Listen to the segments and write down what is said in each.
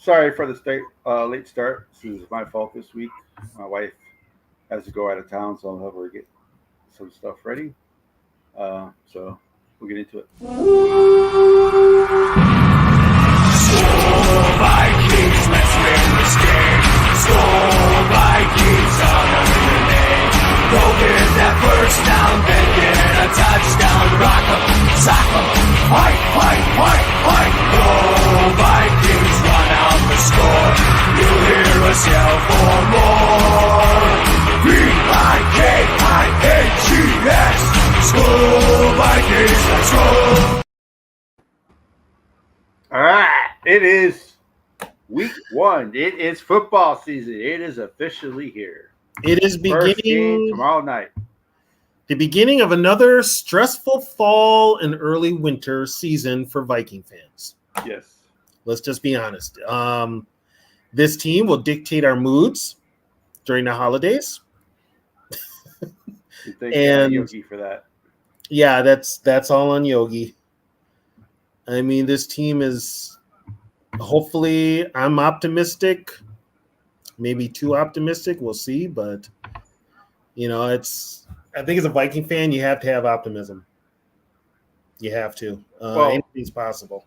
Sorry for the late start. This is my fault this week. My wife has to go out of town, so I'll help her get some stuff ready. So we'll get into it. Vikings, let's win this game. Score Vikings, honor your name. Go get that first down, then get a touchdown. Rock 'em, sock 'em, fight, fight, fight, fight. Go Vikings, run out the score. You'll hear us yell for more. V-I-K-I-N-G-S. School Vikings, let's go. All right, it is week 1. It is football season. It is officially here. It is First game beginning tomorrow night. the beginning of another stressful fall and early winter season for Viking fans. Yes. Let's just be honest. This team will dictate our moods during the holidays. You thank And- Yogi for that. Yeah, that's all on Yogi. I mean, this team is hopefully I'm optimistic. Maybe too optimistic. We'll see, but I think as a Viking fan, you have to have optimism. You have to. Anything's possible.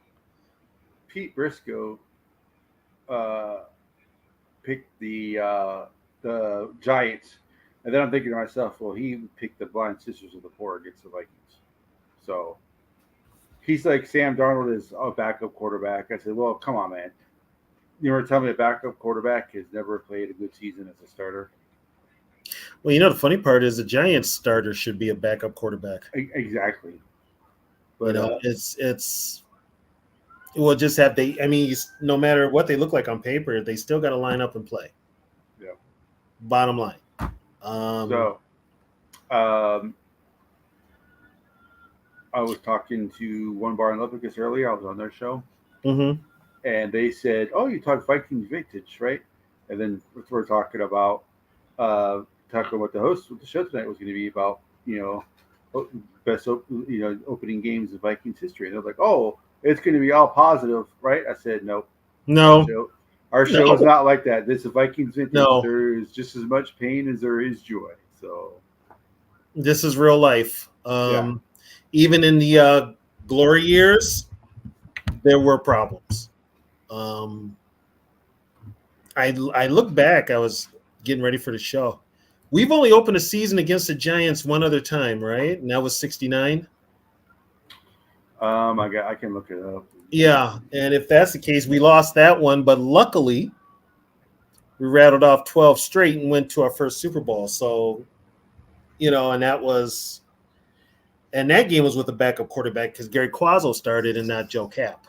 Pete Briscoe picked the Giants, and then I'm thinking to myself, well, he picked the Blind Sisters of the Poor against the Vikings. So he's like, Sam Darnold is a backup quarterback. I said, well, come on, man. You were telling me a backup quarterback has never played a good season as a starter. Well, the funny part is the Giants starter should be a backup quarterback. Exactly. But we'll just have no matter what they look like on paper, they still got to line up and play. Yeah. Bottom line. I was talking to One Bar in Lubbock earlier. I was on their show. Mm-hmm. And they said, "Oh, you talked Vikings Vintage, right?" And then we're talking about what the host of the show tonight was going to be about. Best opening games of Vikings history. And they're like, "Oh, it's going to be all positive, right?" I said, "Nope. No. Our show is not like that. This is Vikings Vintage. No. There is just as much pain as there is joy. So this is real life. Yeah. Even in the glory years, there were problems. I look back. I was getting ready for the show. We've only opened a season against the Giants one other time, right? And that was 1969. I can look it up. Yeah, and if that's the case, we lost that one, but luckily we rattled off 12 straight and went to our first Super Bowl. So, and that game was with a backup quarterback because Gary Quazzo started and not Joe Cap.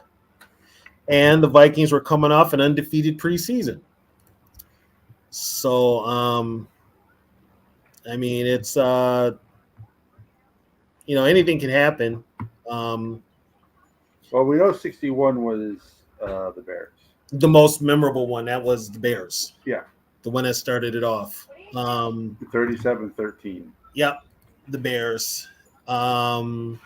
And the Vikings were coming off an undefeated preseason. So, it's anything can happen. Well, we know 61 was the Bears. The most memorable one, that was the Bears. Yeah. The one that started it off. 37-13. Yep, the Bears. I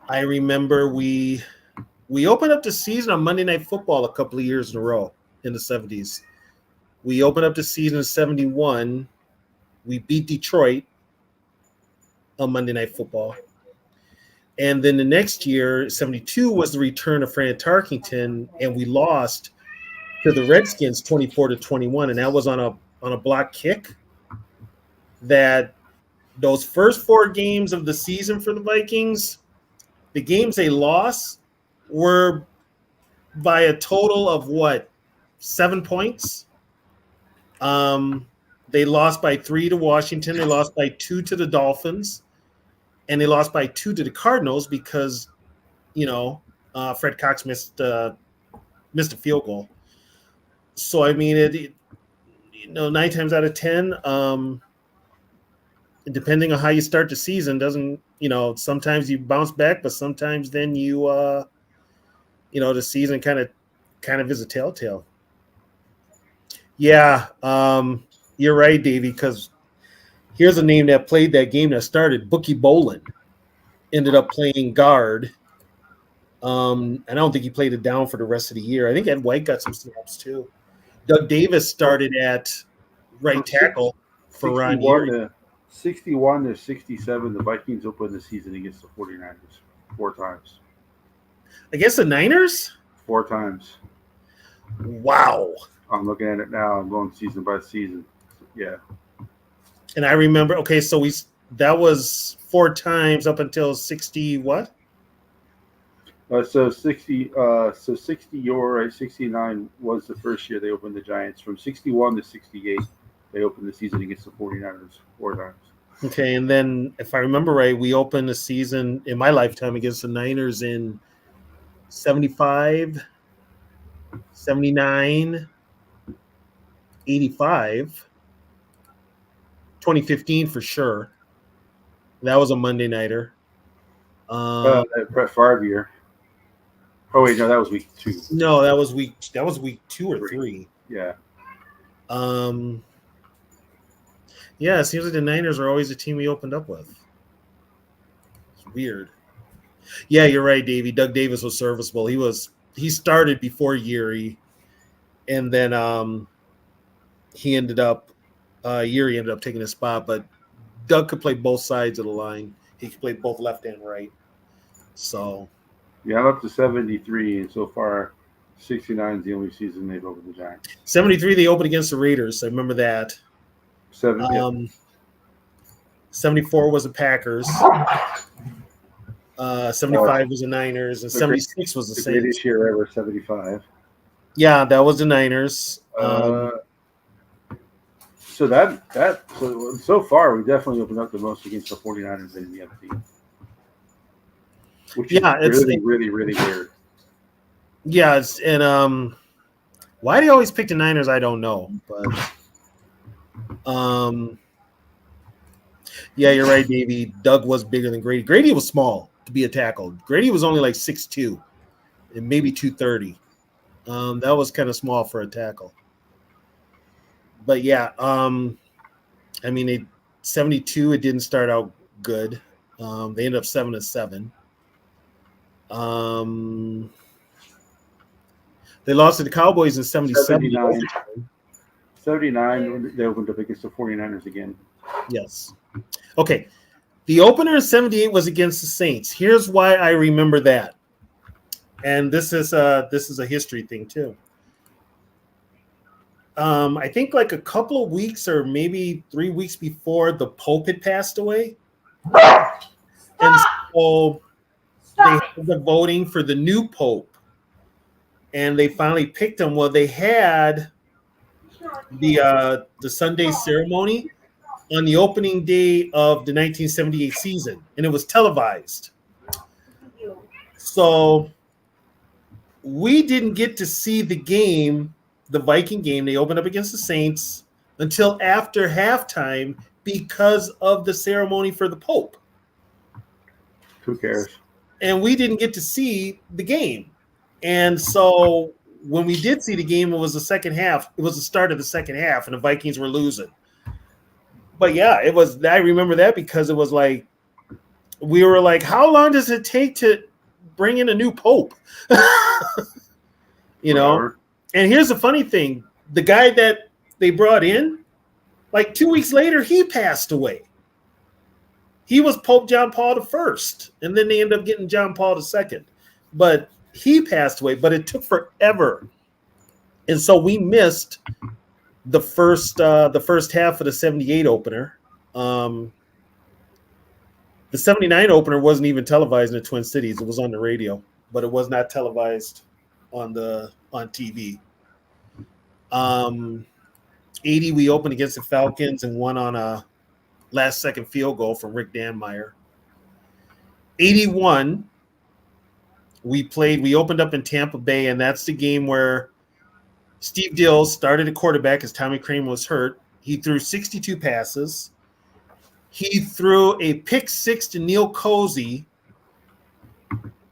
remember we opened up the season on Monday Night Football a couple of years in a row in the 70s. We opened up the season in 71. We beat Detroit on Monday Night Football. And then the next year, 72, was the return of Fran Tarkington, and we lost to the Redskins 24-21, and that was on a block kick. That those first 4 games of the season for the Vikings, the games they lost were by a total of 7 points. They lost by 3 to Washington. They lost by 2 to the Dolphins. And they lost by 2 to the Cardinals because, Fred Cox missed a field goal. So, 9 times out of 10, depending on how you start the season, doesn't, sometimes you bounce back, but sometimes then you, the season kind of is a telltale. Yeah, you're right, Davey, because here's a name that played that game that started. Bookie Bolin ended up playing guard And I don't think he played it down for the rest of the year. I think Ed White got some snaps too. Doug Davis started at right From six- tackle for Ron 61 Yeary. to 61 to 67, the Vikings opened the season against the 49ers 4 times. Against the Niners? 4 times. Wow. I'm looking at it now. I'm going season by season. Yeah. And I remember, okay, so that was 4 times up until 60 what? So 60. So 60. You're right. 69 was the first year they opened the Giants. From 61 to 68, they opened the season against the 49ers 4 times. Okay, and then if I remember right, we opened the season in my lifetime against the Niners in 75, 79, 85, 2015 for sure. That was a Monday nighter. That Brett Favre year. Oh wait, no, that was week 2. No, that was week 2 or 3. Yeah. Yeah, it seems like the Niners are always the team we opened up with. It's weird. Yeah, you're right, Davey. Doug Davis was serviceable. He started before Yeary, and then Yeary ended up taking his spot, but Doug could play both sides of the line. He could play both left and right. So Yeah, I'm up to 73, and so far, 69 is the only season they've opened the Giants. 73 they opened against the Raiders. I remember that. 74 was the Packers. 75 was the Niners, and 76 was the The Saints. greatest year ever, 75. Yeah, that was the Niners. So far, we definitely opened up the most against the 49ers in the NFC. Which is really, really, really weird. Yeah, and why do you always pick the Niners? I don't know, but yeah, you're right, Davey. Doug was bigger than Grady. Grady was small to be a tackle. Grady was only like 6'2", and maybe 230. That was kind of small for a tackle. But yeah, I mean, 72. It didn't start out good. They ended up 7-7. They lost to the Cowboys in 77. 79, they opened up against the 49ers again. Yes. Okay. The opener in 78 was against the Saints. Here's why I remember that. And this is a history thing too. I think like a couple of weeks or maybe 3 weeks before the Pope had passed away. And so they had the voting for the new Pope. And they finally picked him. Well, they had the Sunday ceremony on the opening day of the 1978 season, and it was televised. So we didn't get to see the game, the Viking game. They opened up against the Saints until after halftime because of the ceremony for the Pope. Who cares? And we didn't get to see the game. And so when we did see the game, it was the second half. It was the start of the second half, and the Vikings were losing. But yeah, it was. I remember that because it was like we were like, how long does it take to bring in a new Pope? You know? And here's the funny thing. The guy that they brought in, like 2 weeks later, he passed away. He was Pope John Paul I, and then they ended up getting John Paul II. But he passed away, but it took forever. And so we missed the first half of the 78 opener. The 79 opener wasn't even televised in the Twin Cities. It was on the radio, but it was not televised on TV. 80, we opened against the Falcons and won on a last-second field goal from Rick Danmeyer. 81, we opened up in Tampa Bay, and that's the game where Steve Dills started at quarterback as Tommy Kramer was hurt. He threw 62 passes. He threw a pick six to Neil Cozy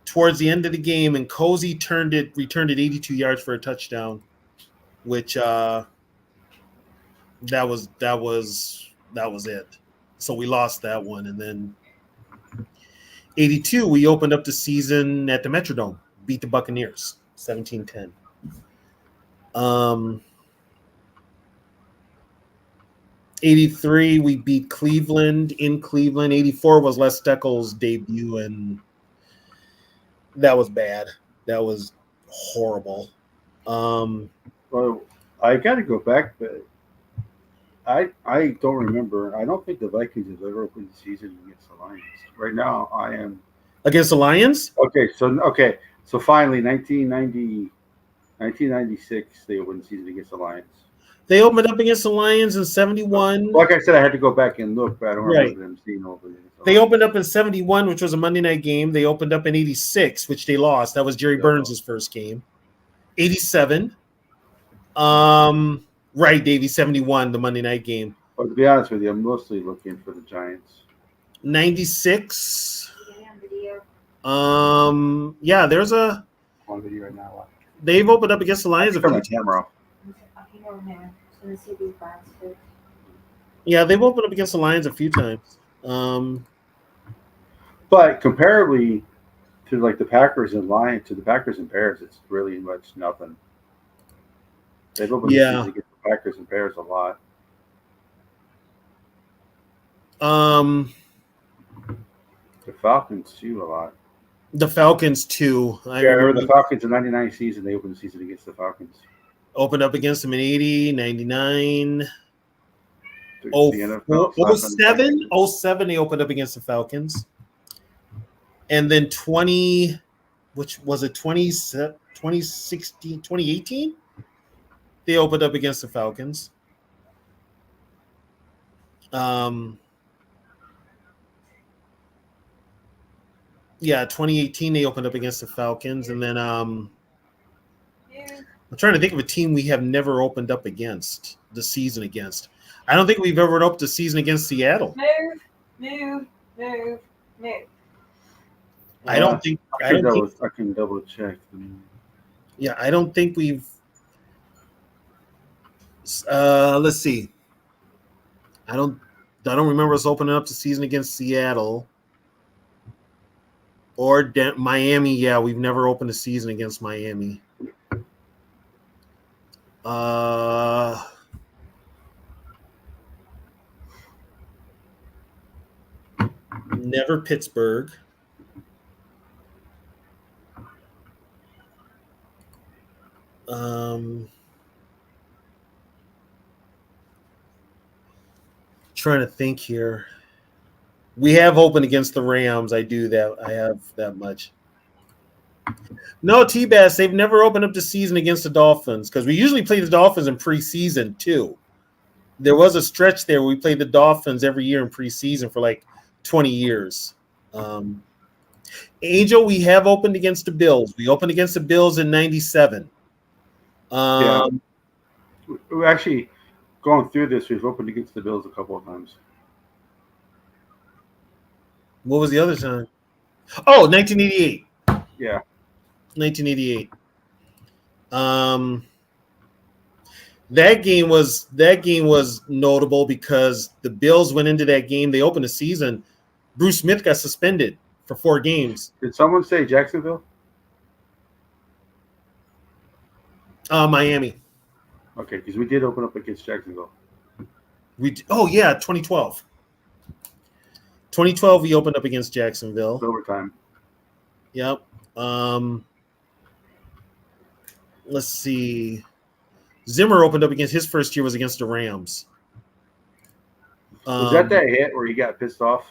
towards the end of the game, and Cozy returned it 82 yards for a touchdown, which that was it. So we lost that one, and then '82, we opened up the season at the Metrodome, beat the Buccaneers 17-10. 83, we beat Cleveland in Cleveland. 84 was Les Steckel's debut, and that was bad. That was horrible. Well, I got to go back, but I don't remember. I don't think the Vikings have ever opened the season against the Lions. Right now, I am Against the Lions? So finally, 1996, they opened the season against the Lions. They opened up against the Lions in 71. Like I said, I had to go back and look, but I don't remember them seeing open. They opened up in 71, which was a Monday night game. They opened up in 86, which they lost. That was Jerry Burns' first game. 87. Right, Davey, 71, the Monday night game. But to be honest with you, I'm mostly looking for the Giants. 96. There's a On video right now. they've opened up against the Lions a few times. Yeah, they've opened up against the Lions a few times. But comparably to like the Packers and Bears, it's really much nothing. They've opened the season against the Packers and Bears a lot. The Falcons too a lot. The Falcons too. I remember the Falcons in '99 season. They opened the season against the Falcons. Opened up against them in 80, 99. 07, they opened up against the Falcons. And then 20, which was it 2016, 2018? They opened up against the Falcons. 2018 they opened up against the Falcons, and then I'm trying to think of a team we have never opened up against the season against. I don't think we've ever opened up the season against Seattle. Move. I don't think. I can double check. Yeah, I don't think we've. Let's see. I don't remember us opening up the season against Seattle or Miami. Yeah, we've never opened a season against Miami. Never Pittsburgh. Trying to think here. We have opened against the Rams. I do that. I have that much. No, T-Bass, they've never opened up the season against the Dolphins because we usually play the Dolphins in preseason too. There was a stretch there where we played the Dolphins every year in preseason for like 20 years. Angel, we have opened against the Bills. We opened against the Bills in 97. We're actually going through this. We've opened against the Bills a couple of times. What was the other time? Oh, 1988. Yeah. 1988. That game was notable because the Bills went into that game. They opened the season. Bruce Smith got suspended for 4 games. Did someone say Jacksonville? Miami. Okay, because we did open up against Jacksonville. 2012. 2012, we opened up against Jacksonville. Overtime. Yep. Let's see. Zimmer opened up against his first year was against the Rams. Was that hit where he got pissed off?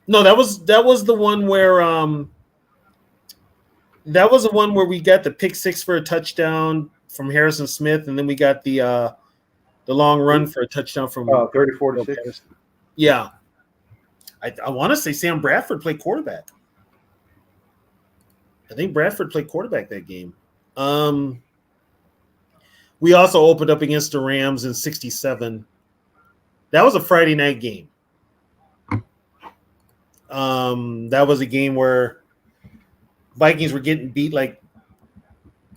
No, that was the one where we got the pick 6 for a touchdown from Harrison Smith, and then we got the long run for a touchdown from 34-6. Yeah. I want to say Sam Bradford played quarterback. I think Bradford played quarterback that game. We also opened up against the Rams in 67. That was a Friday night game. That was a game where Vikings were getting beat like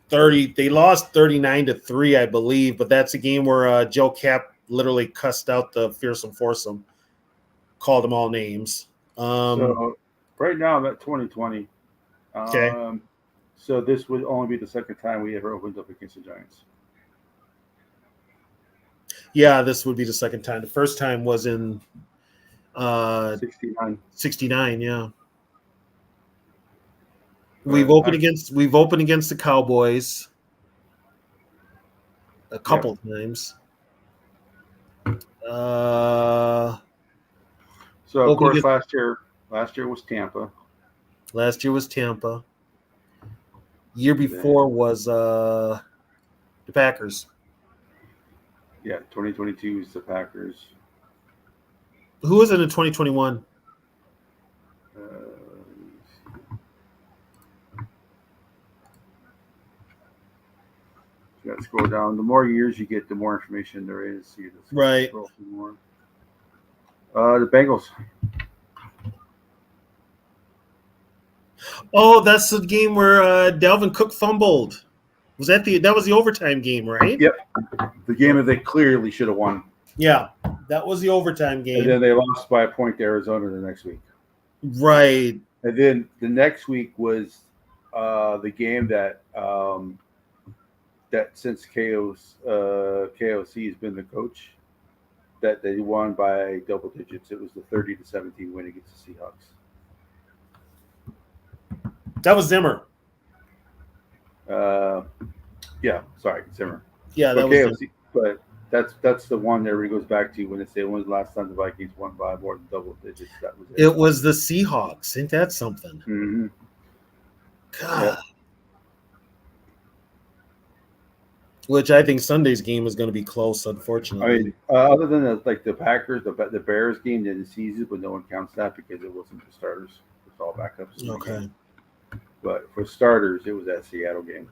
30. They lost 39-3, I believe, but that's a game where Joe Cap literally cussed out the fearsome foursome, called them all names. So Right now, I'm at 2020. Okay. So this would only be the second time we ever opened up against the Giants. Yeah, this would be the second time. The first time was in 69. 69, yeah. We've But opened against the Cowboys a couple times. So of Opened course against, last year was Tampa. last year was Tampa. Year before was the Packers. Yeah, 2022 is the Packers. Who was it in 2021? You got to scroll down. The more years you get, the more information there is. You just Right. scroll some more. The Bengals. Oh, that's the game where Dalvin Cook fumbled. That was the overtime game, right? Yep. The game that they clearly should have won. Yeah, that was the overtime game. And then they lost by a point to Arizona the next week. Right. And then the next week was the game that since KOC has been the coach, that they won by double digits. It was the 30-17 win against the Seahawks. That was Zimmer. Yeah, sorry, Zimmer. Yeah, that but was KOC, Zimmer. But that's the one that everybody goes back to when they say when was the last time the Vikings won by more than double digits. That was it. It was the Seahawks. Ain't that something? Mm-hmm. God. Yep. Which I think Sunday's game is going to be close, unfortunately. I mean, other than the Packers, the Bears game didn't season, but no one counts that because it wasn't the starters. It's all backups. Okay. But for starters, it was that Seattle game.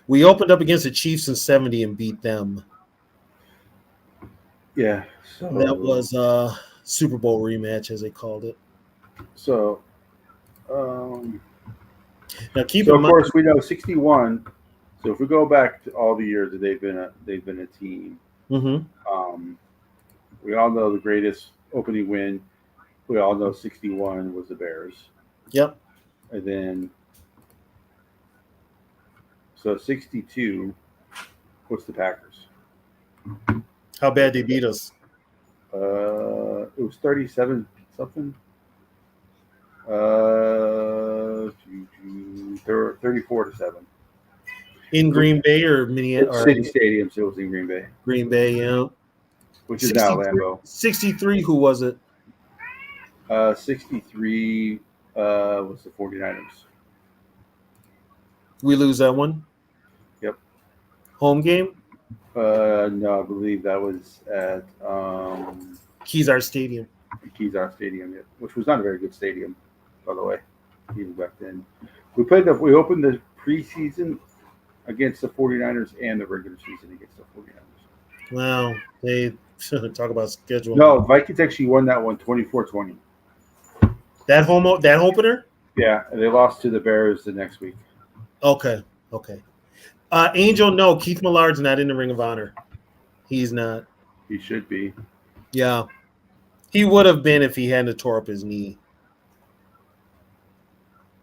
We opened up against the Chiefs in 70 and beat them. Yeah. So that was a Super Bowl rematch, as they called it. So, now keep so in of mind, course we know 61. So if we go back to all the years that they've been a team, we all know the greatest opening win. We all know 61 was the Bears. Yep. And then, so 62 was the Packers. How bad they beat us? It was 37 something. 34-7. In Green Bay or Minneapolis? City Stadium, so it was in Green Bay. Green Bay, yeah. Which is now Lambeau. 63, who was it? 63 was the 49ers. We lose that one? Yep. Home game? No, I believe that was at Kezar Stadium. Kezar Stadium, which was not a very good stadium, by the way, even back then. We opened the preseason against the 49ers and the regular season against the 49ers. Wow. They talk about schedule. No, Vikings actually won that one 24-20. That opener? Yeah, and they lost to the Bears the next week. Okay. Angel, no, Keith Millard's not in the Ring of Honor. He's not. He should be. Yeah. He would have been if he hadn't tore up his knee.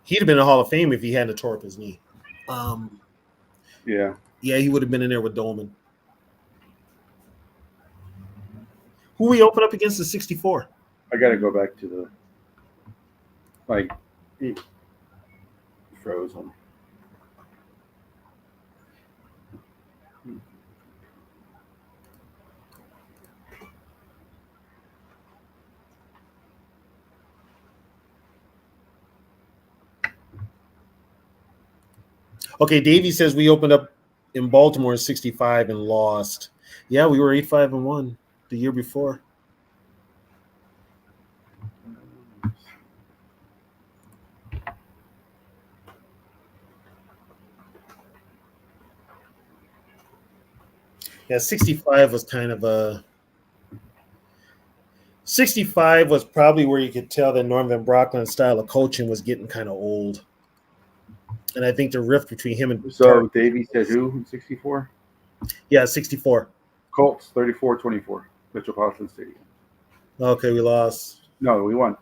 He'd have been in the Hall of Fame if he hadn't tore up his knee. Yeah. Yeah, he would have been in there with Dolman. Who we open up against the 64? I got to go back to the frozen. Okay, Davey says we opened up in Baltimore in 65 and lost. Yeah, we were 8-5-1 the year before. Yeah, 65 was kind of a... 65 was probably where you could tell that Norm Van Brocklin's style of coaching was getting kind of old. And I think the rift between him and... So Davey said who in 64? Yeah, 64. Colts 34-24, Metropolitan Stadium. Okay, we lost. No, we won.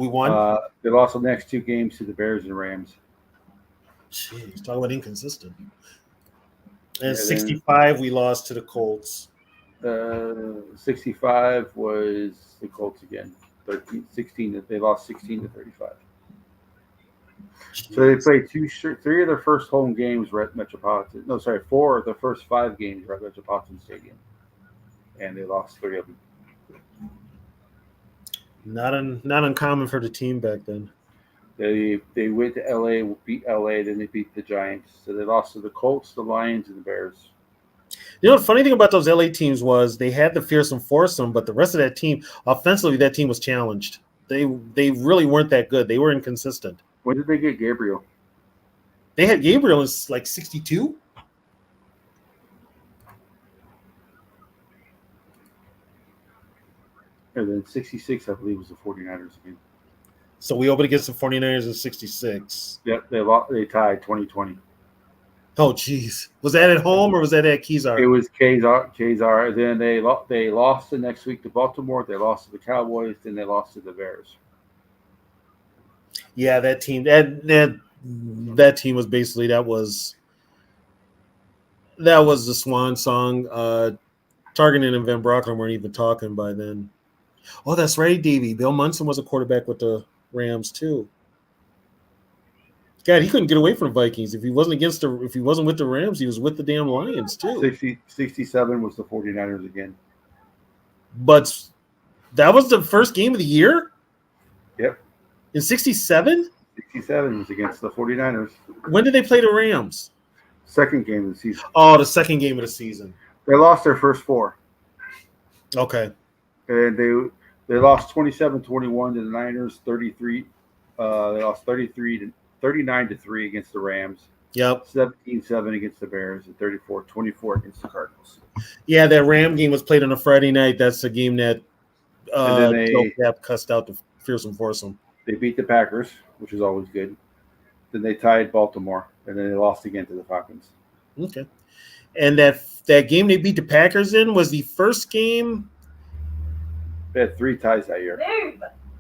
We won. They lost the next 2 games to the Bears and Rams. Jeez, talk about inconsistent. And And 65, we lost to the Colts. 65 was the Colts again. 16. They lost 16 to 35. So they played 3 of their first home games were at Metropolitan. No, sorry, 4 of the first 5 games were at Metropolitan Stadium, and they lost 3 of them. Not uncommon for the team back then. They went to LA, beat LA, then they beat the Giants. So they lost to the Colts, the Lions, and the Bears. You know, the funny thing about those LA teams was they had the fearsome foursome, but the rest of that team, offensively, that team was challenged. They really weren't that good. They were inconsistent. When did they get Gabriel? They had Gabriel is like 62. And then 66, I believe, was the 49ers again. So we opened against the 49ers in 66. Yep, they tied 2020. Oh, geez. Was that at home or was that at Kezar? It was Kezar. Then they lost the next week to Baltimore. They lost to the Cowboys. Then they lost to the Bears. Yeah, that team that team was basically that was the swan song. Targeting and Van Brocklen weren't even talking by then. Oh, that's right, Davey. Bill Munson was a quarterback with the Rams too. God, he couldn't get away from the Vikings. If he wasn't with the Rams, he was with the damn Lions too. 67 was the 49ers again. But that was the first game of the year? Yep. In 67? 67 was against the 49ers. When did they play the Rams? Second game of the season. Oh, the second game of the season. They lost their first 4. Okay. And they lost 27-21 to the Niners, 33. They lost 39-3 against the Rams. Yep. 17-7 against the Bears, and 34-24 against the Cardinals. Yeah, that Ram game was played on a Friday night. That's the game that Joe Cap cussed out the fearsome foursome. They beat the Packers, which is always good. Then they tied Baltimore, and then they lost again to the Falcons. Okay. And that game they beat the Packers in was the first game. They had 3 ties that year.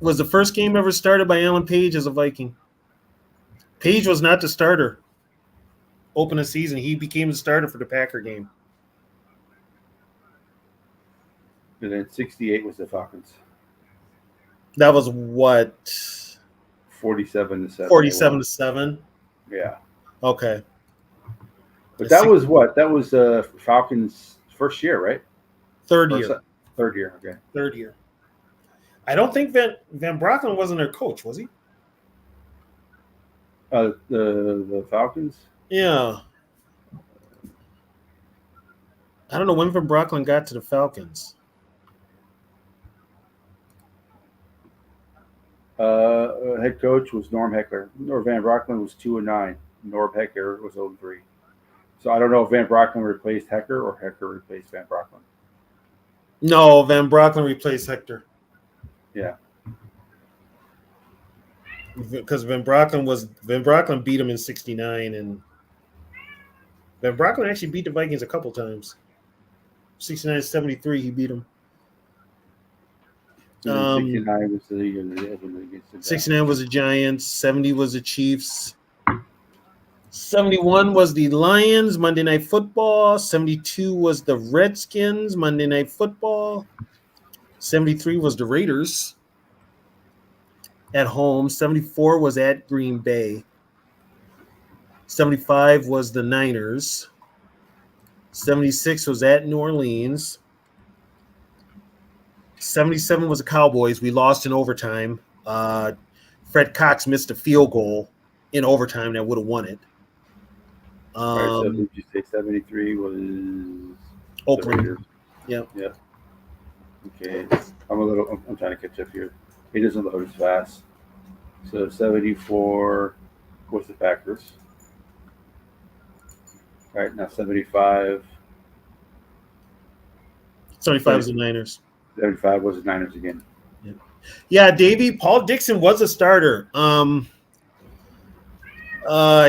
Was the first game ever started by Alan Page as a Viking. Page was not the starter. Opening season, he became the starter for the Packer game. And then 68 was the Falcons. That was what? 47-7. 47-7. Yeah. Okay. But that was what? That was Falcons' first year, right? Third year. Third year, okay. Third year. I don't think Van Brocklen wasn't their coach, was he? The Falcons? Yeah. I don't know when Van Brocklen got to the Falcons. Head coach was Norm Heckler. Van Brocklen was 2-9. Norm Heckler was 0-3. So I don't know if Van Brocklen replaced Hecker or Hecker replaced Van Brocklen. No, Van Brocklen replaced Hector. Yeah. Because Van Brocklen beat him in 69, and Van Brocklen actually beat the Vikings a couple times. 69-73, he beat them. 69 was the 69 was the Giants. 70 was the Chiefs. 71 was the Lions, Monday Night Football. 72 was the Redskins, Monday Night Football. 73 was the Raiders at home. 74 was at Green Bay. 75 was the Niners. 76 was at New Orleans. 77 was the Cowboys. We lost in overtime. Fred Cox missed a field goal in overtime that would have won it. so did you say 73 was Oakland? Yep. Yep. Okay. I'm trying to catch up here. It doesn't load as fast. So 74 was the Packers. All right, now 75. 75 was the Niners. 75 was the Niners again. Yeah, Davey, Paul Dixon was a starter.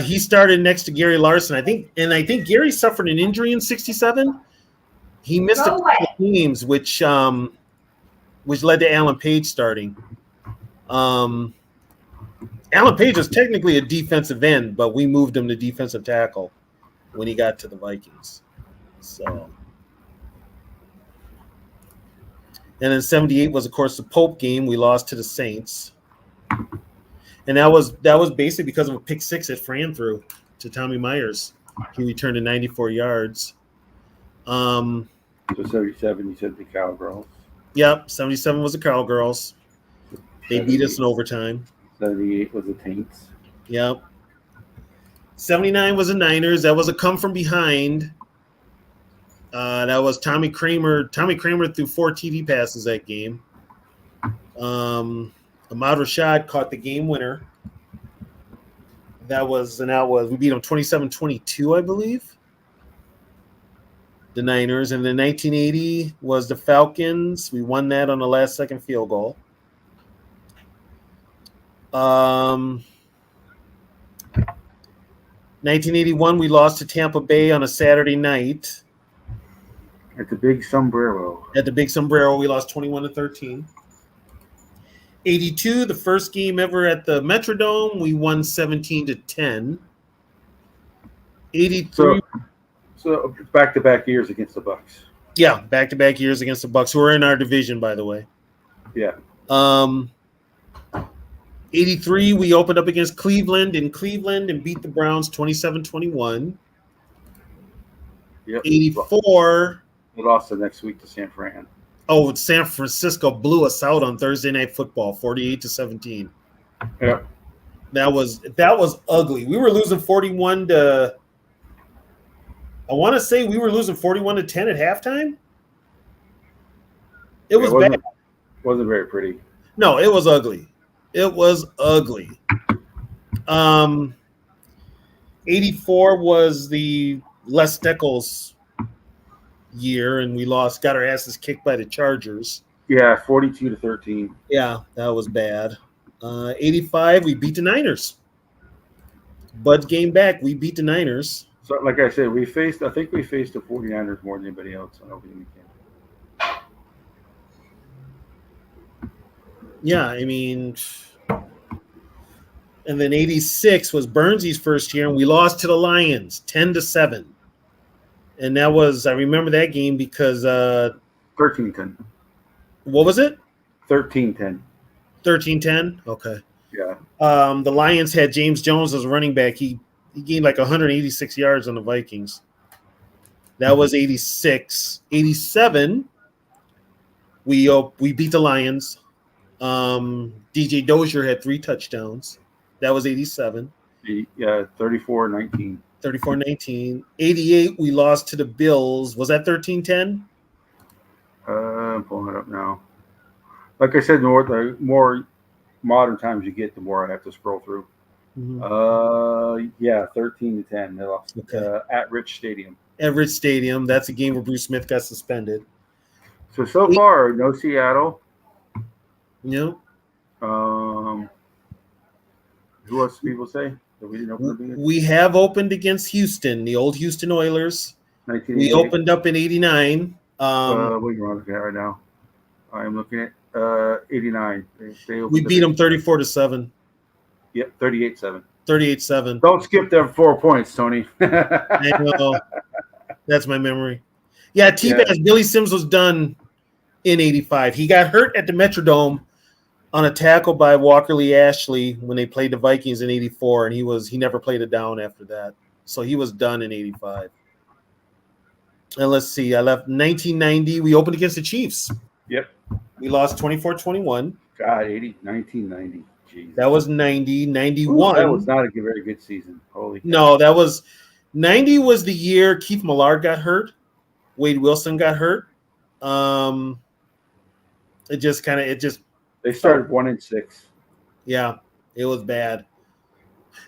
He started next to Gary Larson, I think Gary suffered an injury in 67. He missed a couple of games, which led to Alan Page starting. Alan Page was technically a defensive end, but we moved him to defensive tackle when he got to the Vikings. So, and then 78 was, of course, the Pope game. We lost to the Saints. And that was basically because of a pick six that Fran threw to Tommy Myers. He returned to 94 yards. So 77, you said the Cowgirls. Yep, 77 was the Cowgirls. They beat us in overtime. 78 was the Taints. Yep. 79 was the Niners. That was a come from behind. That was Tommy Kramer. Tommy Kramer threw 4 TD passes that game. Ahmad Rashad caught the game winner. We beat them 27-22, I believe. The Niners. And then 1980 was the Falcons. We won that on the last second field goal. 1981, we lost to Tampa Bay on a Saturday night. At the Big Sombrero. At the Big Sombrero, we lost 21-13. 82, the first game ever at the Metrodome, we won 17-10. 83. So back-to-back years against the Bucks. Yeah, back-to-back years against the Bucks, who are in our division, by the way. Yeah. 83, we opened up against Cleveland in Cleveland and beat the Browns 27-21. Yep. 84. We lost the next week to San Fran. Oh, San Francisco blew us out on Thursday Night Football, 48-17. Yep. That was ugly. We were losing 41 to. I want to say we were losing 41-10 at halftime. It was bad. Wasn't very pretty. No, it was ugly. It was ugly. 84 was the Les Steckles year, and we got our asses kicked by the Chargers. Yeah, 42-13. Yeah, that was bad. 85, we beat the Niners. Bud's game back, we beat the Niners. So, like I said, I think we faced the 49ers more than anybody else on opening weekend. Yeah, I mean, and then 86 was Burnsy's first year, and we lost to the Lions 10-7. And that was, I remember that game because 13-10. What was it? 13-10. 13-10? Okay. Yeah. The Lions had James Jones as a running back. He gained like 186 yards on the Vikings. That was 86. 87, we beat the Lions. DJ Dozier had 3 touchdowns. That was 87. Yeah, 34-19. 34-19. 88, we lost to the Bills. Was that 13-10? I'm pulling it up now. Like I said, the more modern times you get, the more I have to scroll through. Mm-hmm. Yeah, 13-10. They lost at Rich Stadium. At Rich Stadium. That's a game where Bruce Smith got suspended. So far, no Seattle. Yep. Who else do people say that we didn't open up against? We have opened against Houston, the old Houston Oilers. We opened up in 89. What are you looking at right now? I'm looking at 89. We beat them 34-7. Yep, 38-7. 38-7. Don't skip them 4 points, Tony. I know. That's my memory. Yeah, T-Bass, Billy Sims was done in 85. He got hurt at the Metrodome on a tackle by Walker Lee Ashley when they played the Vikings in 84, and he never played it down after that. So he was done in 85. And let's see, I left 1990. We opened against the Chiefs. Yep. We lost 24-21. God, 1990. Jeez. That was 90. 91. Ooh, that was not a very good season. Holy cow. No, that was 90 was the year Keith Millard got hurt. Wade Wilson got hurt. They started 1-6. Yeah, it was bad.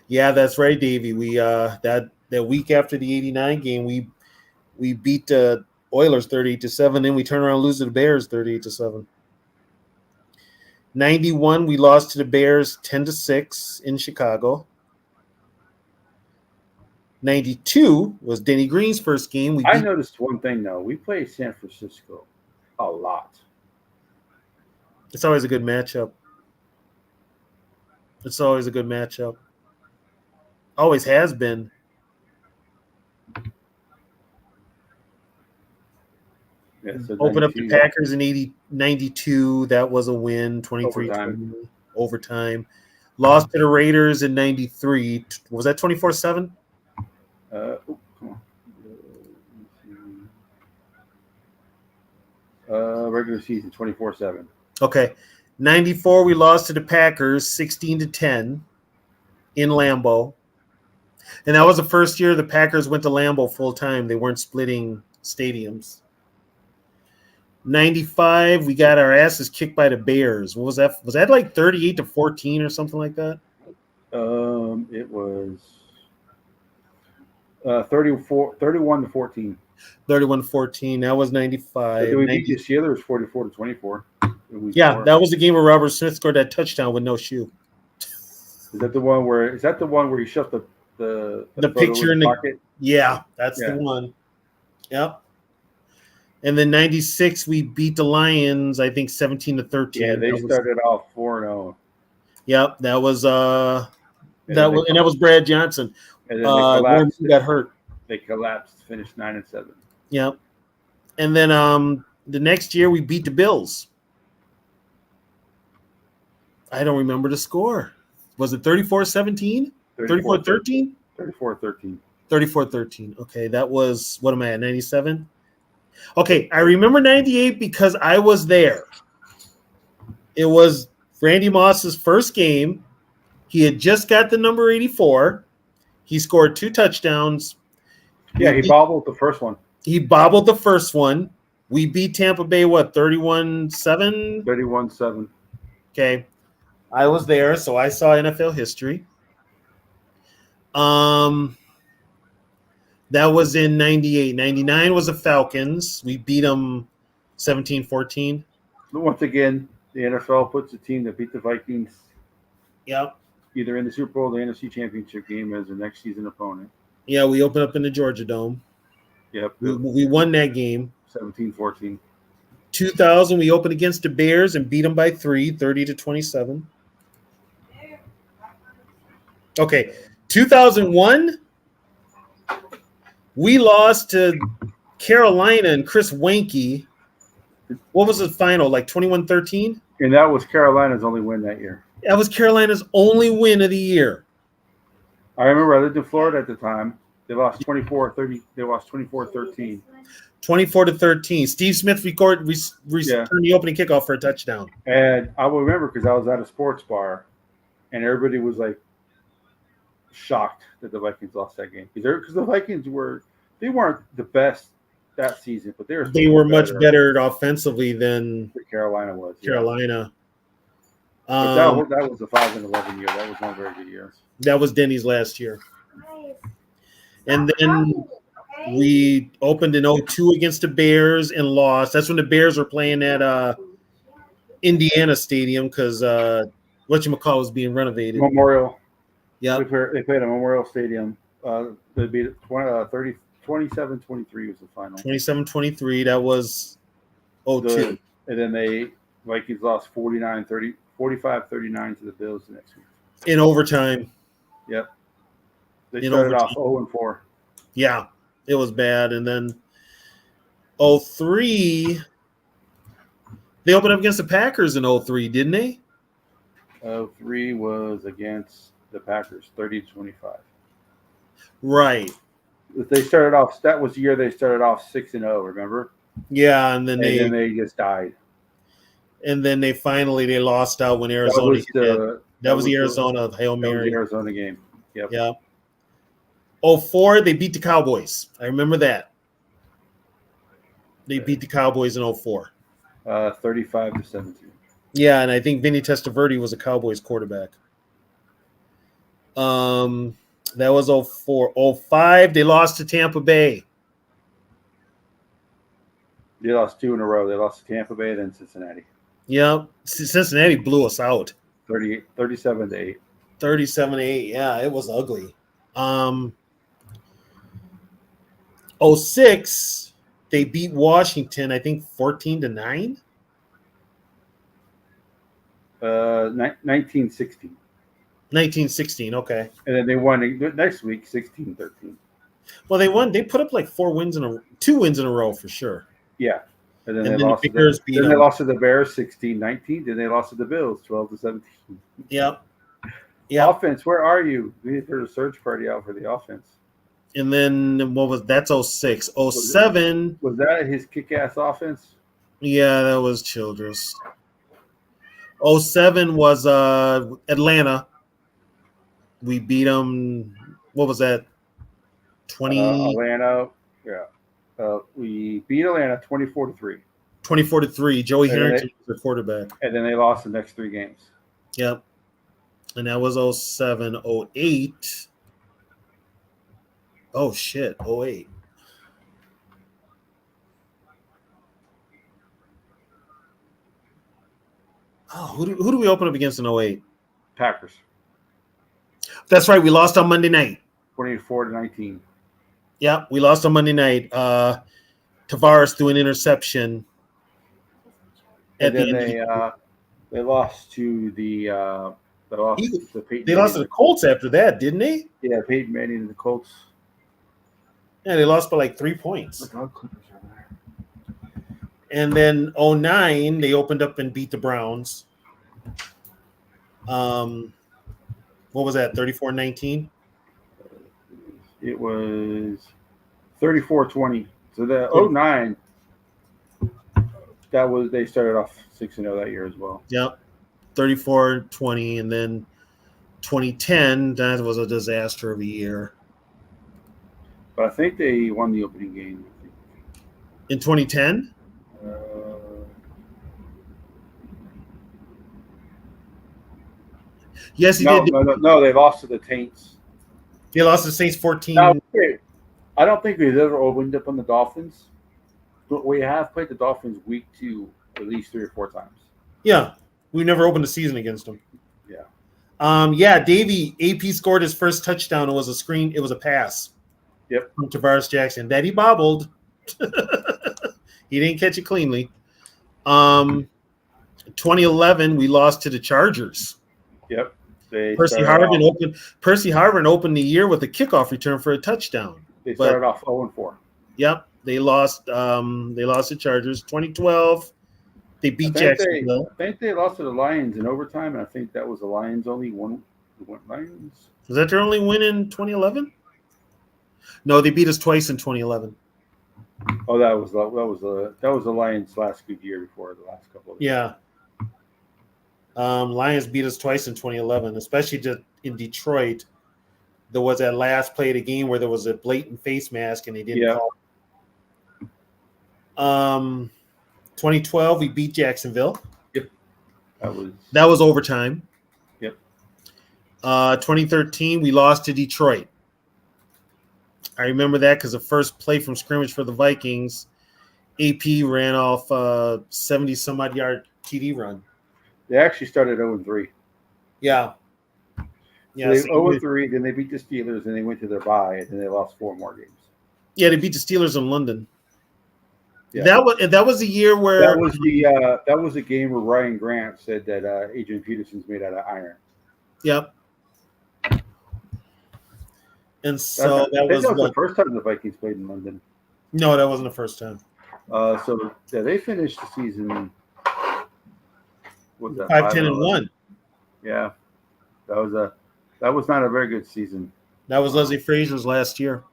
Yeah, that's right, Davey. We that week after the 89 game, we beat the Oilers 38-7, then we turn around and lose to the Bears 38-7. 91, we lost to the Bears 10-6 in Chicago. 92 was Denny Green's first game. I noticed one thing though. We played San Francisco a lot. It's always a good matchup. It's always a good matchup. Always has been. Yeah, so Open up the 92 Packers in 92. That was a win, 23 overtime. overtime. Lost to the Raiders in 93. Was that 24-7? Come on. Regular season 24/7. Okay. 94, we lost to the Packers 16-10 in Lambeau. And that was the first year the Packers went to Lambeau full time. They weren't splitting stadiums. 95, we got our asses kicked by the Bears. What was that? Was that like 38-14 or something like that? It was 31-14. 31-14. That was But 95. did we beat this year? There was 44-24. Yeah, that was the game where Robert Smith scored that touchdown with no shoe. Is that the one where he shoved the picture in the pocket? Yeah, that's the one. Yep. And then 96, we beat the Lions, I think 17-13. Yeah, they started off 4-0. Yep, that was that was Brad Johnson. And then they collapsed. Got hurt. They collapsed, finished 9-7. Yep. And then the next year we beat the Bills. I don't remember the score. Was it 34-17? 34-13? 34-13. 34-13. Okay, that was, what am I at, 97? Okay, I remember 98 because I was there. It was Randy Moss's first game. He had just got the number 84. He scored 2 touchdowns. Yeah, he bobbled the first one. He bobbled the first one. We beat Tampa Bay, what, 31-7? 31-7. Okay. I was there, so I saw NFL history. That was in 98. 99 was the Falcons. We beat them 17-14. Once again, the NFL puts a team that beat the Vikings. Yep. Either in the Super Bowl or the NFC Championship game as their next season opponent. Yeah, we opened up in the Georgia Dome. Yep. We won that game. 17-14. 2000, we opened against the Bears and beat them by 3, 30-27. Okay, 2001, we lost to Carolina and Chris Wanke. What was the final, like 21-13? And that was Carolina's only win that year. That was Carolina's only win of the year. I remember I lived in Florida at the time. They lost 24-30. They lost 24-13. 24-13. Steve Smith turned the opening kickoff for a touchdown. And I will remember because I was at a sports bar, and everybody was like shocked that the Vikings lost that game because the Vikings weren't the best that season, but they were much better offensively than Carolina was. Carolina. But that was a 5-11 year. That was one very good year. That was Denny's last year. And then we opened in 02 against the Bears and lost. That's when the Bears were playing at Indiana Stadium because whatchamacallit was being renovated. Memorial. Yeah. They played at Memorial Stadium. They beat 27-23 was the final. 27-23. That was 02. And then Vikings lost 45-39 to the Bills the next week. In overtime. Yep. They started off 0-4. Yeah, it was bad. And then 03, they opened up against the Packers in 03, didn't they? 03 was against the Packers, 30-25. Right. They started off. That was the year they started off 6-0. Remember? Yeah, and then they just died. And then they lost out when Arizona. That was the Arizona Hail Mary. That was the Arizona game. Yep. Yeah. 04, they beat the Cowboys. I remember that. They beat the Cowboys in 04. 35-17. Yeah, and I think Vinny Testaverde was a Cowboys quarterback. That was 04. 05, they lost to Tampa Bay. They lost 2 in a row. They lost to Tampa Bay, then Cincinnati. Yeah, Cincinnati blew us out. 37-8. 37-8. Yeah, it was ugly. 06, they beat Washington, I think 14-9. 19-16. 1916. Okay. And then they won next week 16-13. Well, they won. They put up like 2 wins in a row for sure. Yeah. And then And they then the lost to Bears beat they them. lost to the Bears 16-19. Then they lost to the Bills 12-17. Yep. Yep. Offense, where are you? We need to a search party out for the offense. And then that's 06. 07. Was that his kick-ass offense? Yeah, that was Childress. 07 was Atlanta. We beat them. What was that? 20. Atlanta. Yeah. We beat Atlanta 24-3. 24-3. Joey And Harrington was their quarterback. And then they lost the next 3 games. Yep. And that was 07. 08. Oh, shit. 08. Oh, who do we open up against in 08? Packers. That's right. We lost on Monday night. 24-19. Yep. We lost on Monday night. Tavares threw an interception. And then they lost to the Peyton They lost to the Colts after that, didn't they? Yeah, Peyton Manning and the Colts. Yeah, they lost by like 3 points. And then 09, they opened up and beat the Browns. What was that, 34-19? It was 34-20. So the 09, they started off 6-0 that year as well. Yep, 34-20. And then 2010, that was a disaster of a year. But I think they won the opening game. In 2010? Yes, he did. No, they lost to the Taints. They lost to the Saints 14. Now, I don't think we've ever opened up on the Dolphins, but we have played the Dolphins week 2 at least 3 or 4 times. Yeah, we never opened a season against them. Yeah. Yeah, Davey, AP scored his first touchdown. It was a screen. It was a pass. Yep. From Tavares Jackson. That he bobbled. He didn't catch it cleanly. 2011, we lost to the Chargers. Yep. Percy Harvin opened the year with a kickoff return for a touchdown. They started off 0-4. Yep, they lost. They lost to Chargers. 2012, they beat Jacksonville. I think they lost to the Lions in overtime, and I think that was the Lions only one. Lions. Was that their only win in 2011? No, they beat us twice in 2011. Oh, that was the Lions' last good year before the last couple of years. Yeah. Lions beat us twice in 2011, especially in Detroit. There was that last play of the game where there was a blatant face mask and they didn't call. 2012, we beat Jacksonville. Yep. That was overtime. Yep. 2013, we lost to Detroit. I remember that because the first play from scrimmage for the Vikings, AP ran off 70-some-odd yard TD run. They actually started 0-3. Yeah. Yeah. So they 0-3, then they beat the Steelers, and they went to their bye, and then they lost 4 more games. Yeah, they beat the Steelers in London. Yeah. That was the year where that was the game where Ryan Grant said that Adrian Peterson's made out of iron. Yep. And so that was the first time the Vikings played in London. No, that wasn't the first time. So they finished the season. What was that? 5-10-1. Yeah, that was not a very good season. That was Leslie Frazier's last year,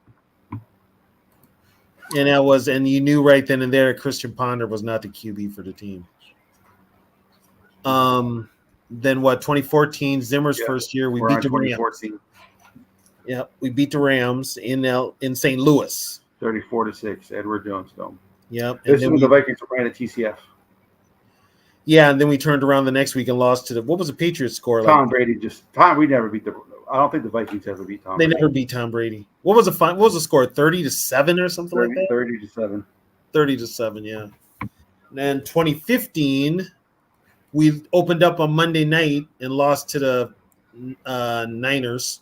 and you knew right then and there Christian Ponder was not the QB for the team. Then 2014, Zimmer's first year, we beat the Rams. Yeah, we beat the Rams in St. Louis. 34-6, Edward Jones Dome. Yep. This is when the Vikings ran at TCF. Yeah, and then we turned around the next week and lost to what was the Patriots score? Tom Brady we never beat I don't think the Vikings ever beat Tom Brady. They never beat Tom Brady. What was the score? 30-7 or something like that? 30-7. 30-7, yeah. And then 2015, we opened up on Monday night and lost to the Niners.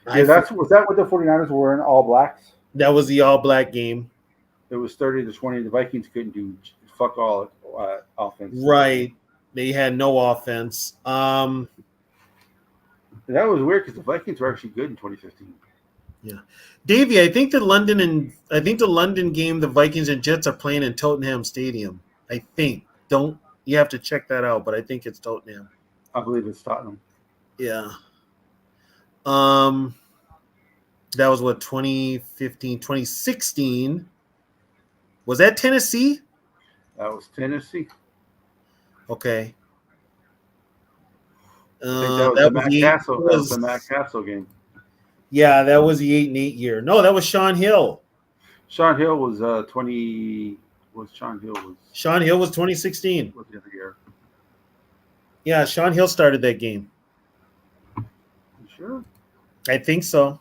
Yeah, was that what the 49ers were in, all blacks? That was the all-black game. It was 30-20. The Vikings couldn't do fuck all offense. Right. They had no offense. And that was weird because the Vikings were actually good in 2015. Yeah, Davey, I think the London game, the Vikings and Jets are playing in Tottenham Stadium. I think. Don't you have to check that out? But I think it's Tottenham. I believe it's Tottenham. Yeah. That was what 2015, 2016. Was that Tennessee? That was Tennessee. Okay. I think that was That the was Matt the Castle. That was the Matt Castle game. Yeah, that was the 8-8 year. No, that was Sean Hill. Sean Hill was 20. Was Sean Hill was? Sean Hill was 2016. Was the other year? Yeah, Sean Hill started that game. You sure? I think so.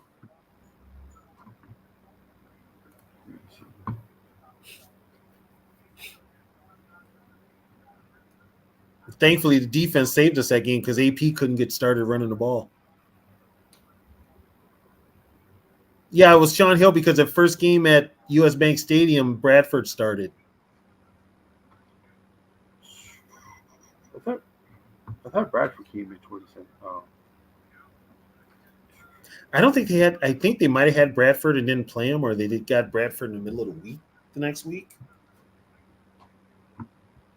Thankfully, the defense saved us that game because AP couldn't get started running the ball. Yeah, it was Sean Hill because the first game at US Bank Stadium, Bradford started. I thought Bradford came in 27. Oh. I don't think they had. I think they might have had Bradford and didn't play him, or they got Bradford in the middle of the week the next week.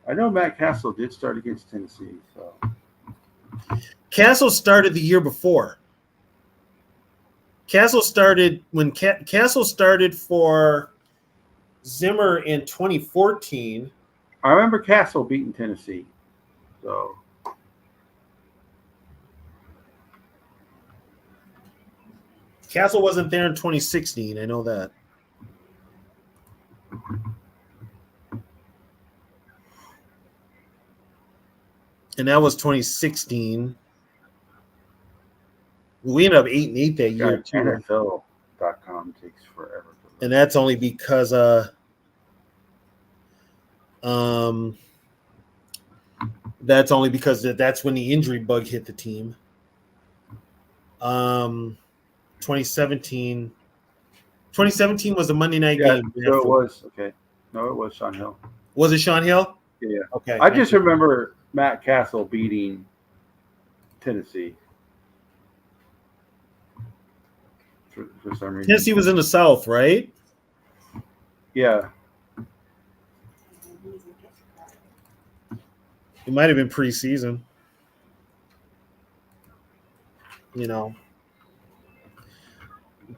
I know Matt Castle did start against Tennessee. So Castle started the year before. Castle started when Castle started for Zimmer in 2014. I remember Castle beating Tennessee. So Castle wasn't there in 2016. I know that. And that was 2016. We ended up 8-8 that year too. NFL.com takes forever. And that's only because that's when the injury bug hit the team. 2017 was the Monday night game. So it was okay. No, it was Sean Hill. Was it Sean Hill? Yeah. Okay. I just remember Matt Castle beating Tennessee. For some reason. Tennessee was in the South, right? Yeah. It might have been preseason.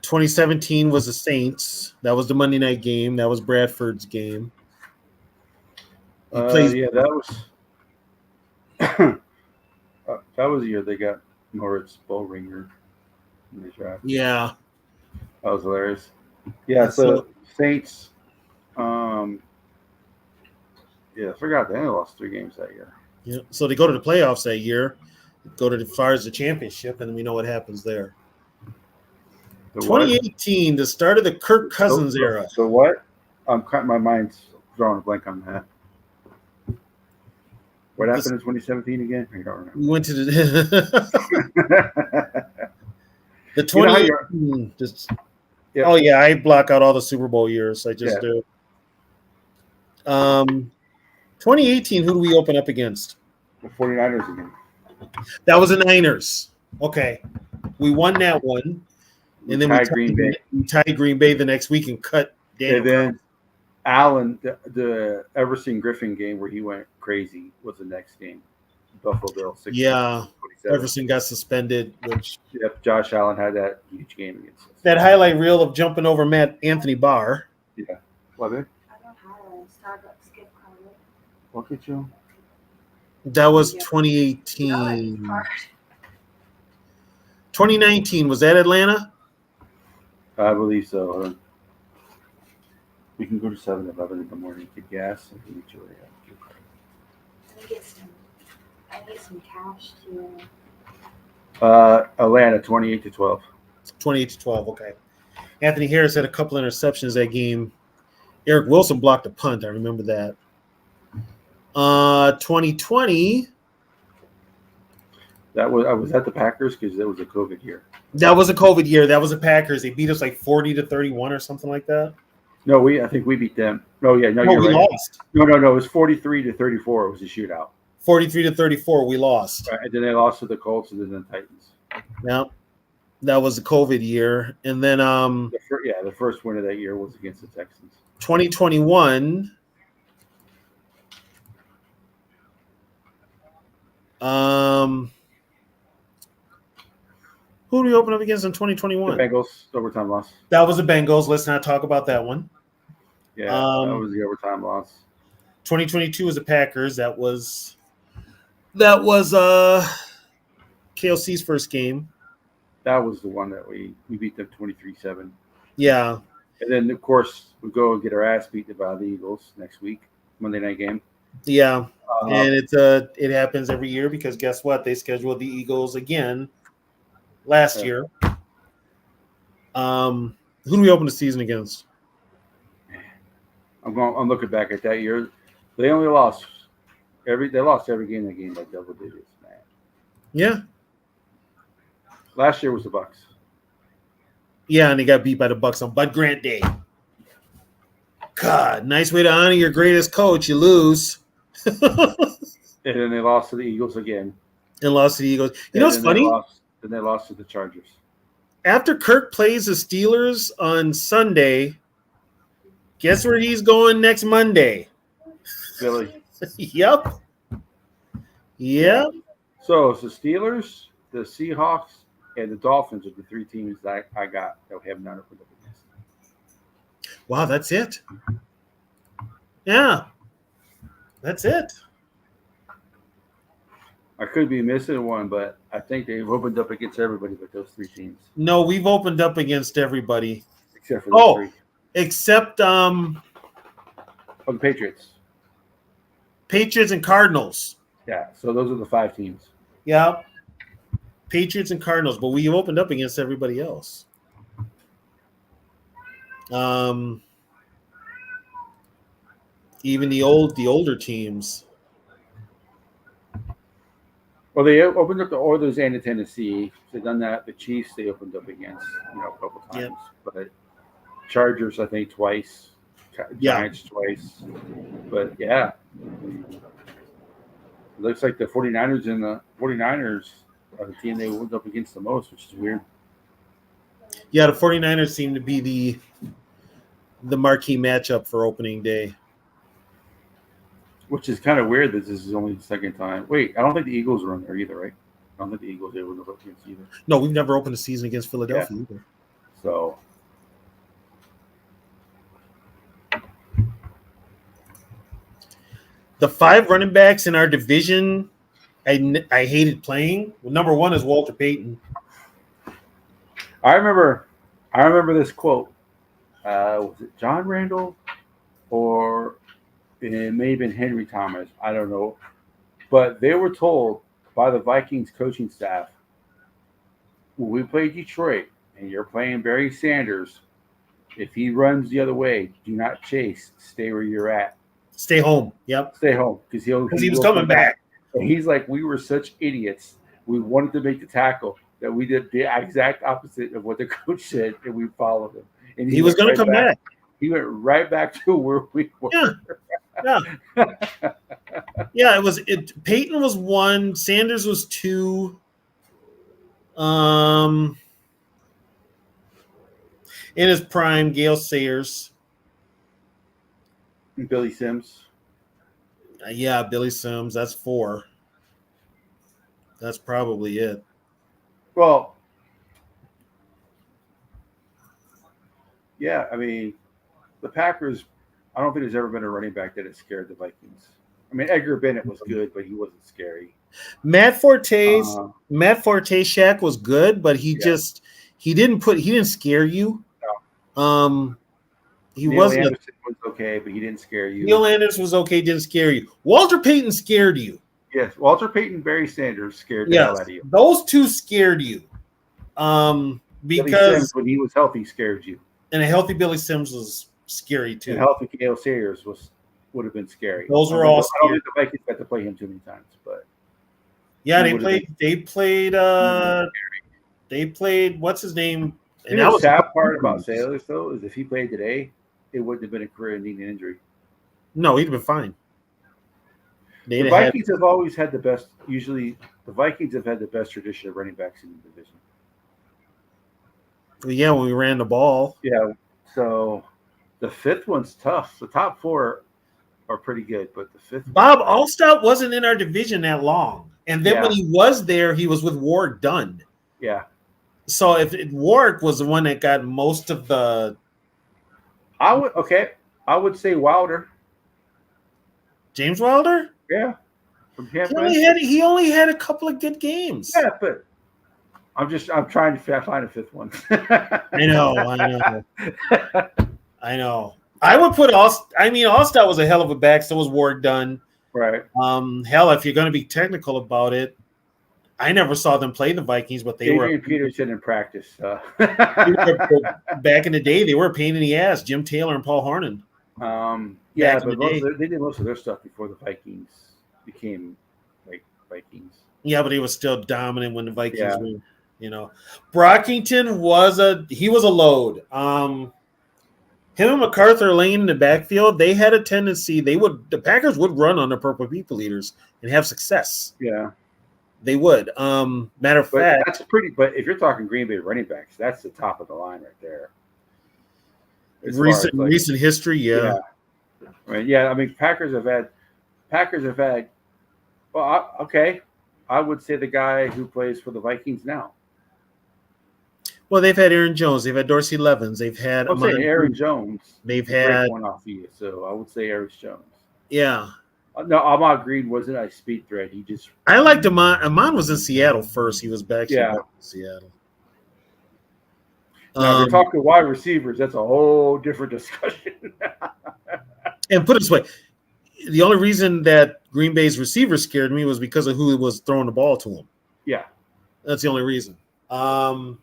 2017 was the Saints. That was the Monday night game. That was Bradford's game. That was that was the year they got Moritz Bullringer in the draft. Yeah. That was hilarious. Yeah, so Saints I forgot they only lost 3 games that year. Yeah. So they go to the playoffs that year, go to as far as the championship, and we know what happens there. 2018, the start of the Kirk Cousins era. So what? My mind's drawing a blank on that. What happened in 2017 again? I don't remember. We went to the 2018. Oh yeah, I block out all the Super Bowl years. I just do. 2018, who do we open up against? The 49ers again. That was the Niners. Okay. We won that one. And then we tied Green Bay the next week and cut Daniel. And then Allen, the Everson Griffin game where he went crazy was the next game. Buffalo Bills. Everson got suspended. Josh Allen had that huge game against us. That highlight reel of jumping over Anthony Barr. Yeah. Love it. I don't have a Starbucks gift card. Look at you. That was 2018. 2019, was that Atlanta? I believe so. We can go to 7-Eleven in the morning, get gas, and eat your I need some cash too. Atlanta, 28-12. 28-12, okay. Anthony Harris had a couple interceptions that game. Eric Wilson blocked a punt. I remember that. 2020. Was that the Packers? Because that was a COVID year. That was a COVID year. That was the Packers. They beat us like 40-31 or something like that. No, I think we beat them. No, you're right. Lost. No. It was 43-34. It was a shootout. 43-34, we lost. Right, and then they lost to the Colts and then the Titans. Yeah, that was the COVID year, and then The first win of that year was against the Texans. 2021. Who do we open up against in 2021? The Bengals overtime loss. That was the Bengals. Let's not talk about that one. Yeah, that was the overtime loss. 2022 was the Packers. That was KLC's first game. That was the one that we beat them 23-7. Yeah. And then, of course, we go and get our ass beaten by the Eagles next week, Monday night game. Yeah. And it happens every year because guess what? They scheduled the Eagles again last year. Who do we open the season against? I'm looking back at that year. They only lost every game they game by double digits, man. Yeah. Last year was the Bucks. Yeah, and they got beat by the Bucks on Bud Grant Day. God, nice way to honor your greatest coach. You lose. And then they lost to the Eagles again. And lost to the Eagles. You know what's funny? Then they lost to the Chargers. After Kirk plays the Steelers on Sunday, guess where he's going next Monday? Philly. Yep. So it's the Steelers, the Seahawks, and the Dolphins are the three teams that I got that we have not opened up against. Wow, that's it. Yeah. That's it. I could be missing one, but I think they've opened up against everybody but those three teams. No, we've opened up against everybody. Except for those three. Except the Patriots. Patriots and Cardinals. Yeah, so those are the five teams. Yeah. Patriots and Cardinals, but we opened up against everybody else. Even the older teams. Well, they opened up the Oilers and the Tennessee. They've done that. The Chiefs they opened up against, a couple times. Yep. But Chargers, I think, twice. Giants twice. But yeah. It looks like the 49ers are the team they opened up against the most, which is weird. Yeah, the 49ers seem to be the marquee matchup for opening day. Which is kind of weird that this is only the second time. Wait, I don't think the Eagles are on there either, right? I don't think the Eagles they opened up against either. No, we've never opened a season against Philadelphia either. So the 5 running backs in our division, I hated playing. Well, number 1 is Walter Payton. I remember this quote. Was it John Randall or it may have been Henry Thomas? I don't know. But they were told by the Vikings coaching staff, when we play Detroit and you're playing Barry Sanders, if he runs the other way, do not chase. Stay where you're at. Stay home. Yep. Stay home because he was coming back. And he's like, we were such idiots. We wanted to make the tackle that we did the exact opposite of what the coach said, and we followed him. And he was going to come back. He went right back to where we were. Yeah. Yeah, Peyton was 1, Sanders was 2. In his prime, Gale Sayers. And Billy Sims. Yeah, Billy Sims, that's 4. That's probably it. Well, yeah, I mean, the Packers, I don't think there's ever been a running back that has scared the Vikings. I mean, Edgar Bennett was good, but he wasn't scary. Matt Forte's Shaq was good, but he didn't scare you. No. Neil Anderson was okay, but he didn't scare you. Neil Anderson was okay, didn't scare you. Walter Payton scared you. Yes, Walter Payton, Barry Sanders scared the hell out of you. Those two scared you. Because Billy Sims, when he was healthy, scared you. And a healthy Billy Sims was scary too. And healthy Gale Sayers would have been scary. Those were all scary. I don't think the Vikings got to play him too many times, but yeah, they played what's his name? And that was the sad part about Sayers though, is if he played today, it wouldn't have been a career-ending injury. No, he'd have been fine. They The had Vikings have always had the best. Usually, the Vikings have had the best tradition of running backs in the division. yeah, when we ran the ball. Yeah. So the fifth one's tough. The top four are pretty good, but the fifth Bob one, Allstott wasn't in our division that long. And then when Yeah. he was there, he was with Warwick Dunn. yeah. So if Warwick was the one that got most of the I would say Wilder. James Wilder, Yeah. From he Tampa. only had a couple of good games. Yeah, but I'm trying to find a fifth one. I know. I would put Allstott was a hell of a back. So was Warwick Dunn. Right. Hell, if you're going to be technical about it, I never saw them play the Vikings, but they Adrian were Peterson in practice. back in the day. They were a pain in the ass. Jim Taylor and Paul Harnon. Yeah, Back in but the day. they did most of their stuff before the Vikings became like Vikings. Yeah, but he was still dominant when the Vikings Yeah. were, Brockington was a load. Him and MacArthur Lane in the backfield, they had a tendency. The Packers would run on the Purple People Eaters and have success. Yeah. They would. Matter of But fact, that's pretty. But if you're talking Green Bay running backs, that's the top of the line right there. As far as, recent history, yeah. I mean, Packers have had. Well, okay, I would say the guy who plays for the Vikings now. Well, they've had Aaron Jones, they've had Dorsey Levens, they've had I'm saying Aaron Jones. They've Break had one off you, so I would say Aaron Jones. yeah. No, Ahmad Green wasn't a speed threat. He just I liked Amon. Amon was in Seattle first. He was back Yeah. in Seattle. Now, if you're talking wide receivers, that's a whole different discussion. And put it this way, the only reason that Green Bay's receivers scared me was because of who was throwing the ball to him. Yeah. That's the only reason. But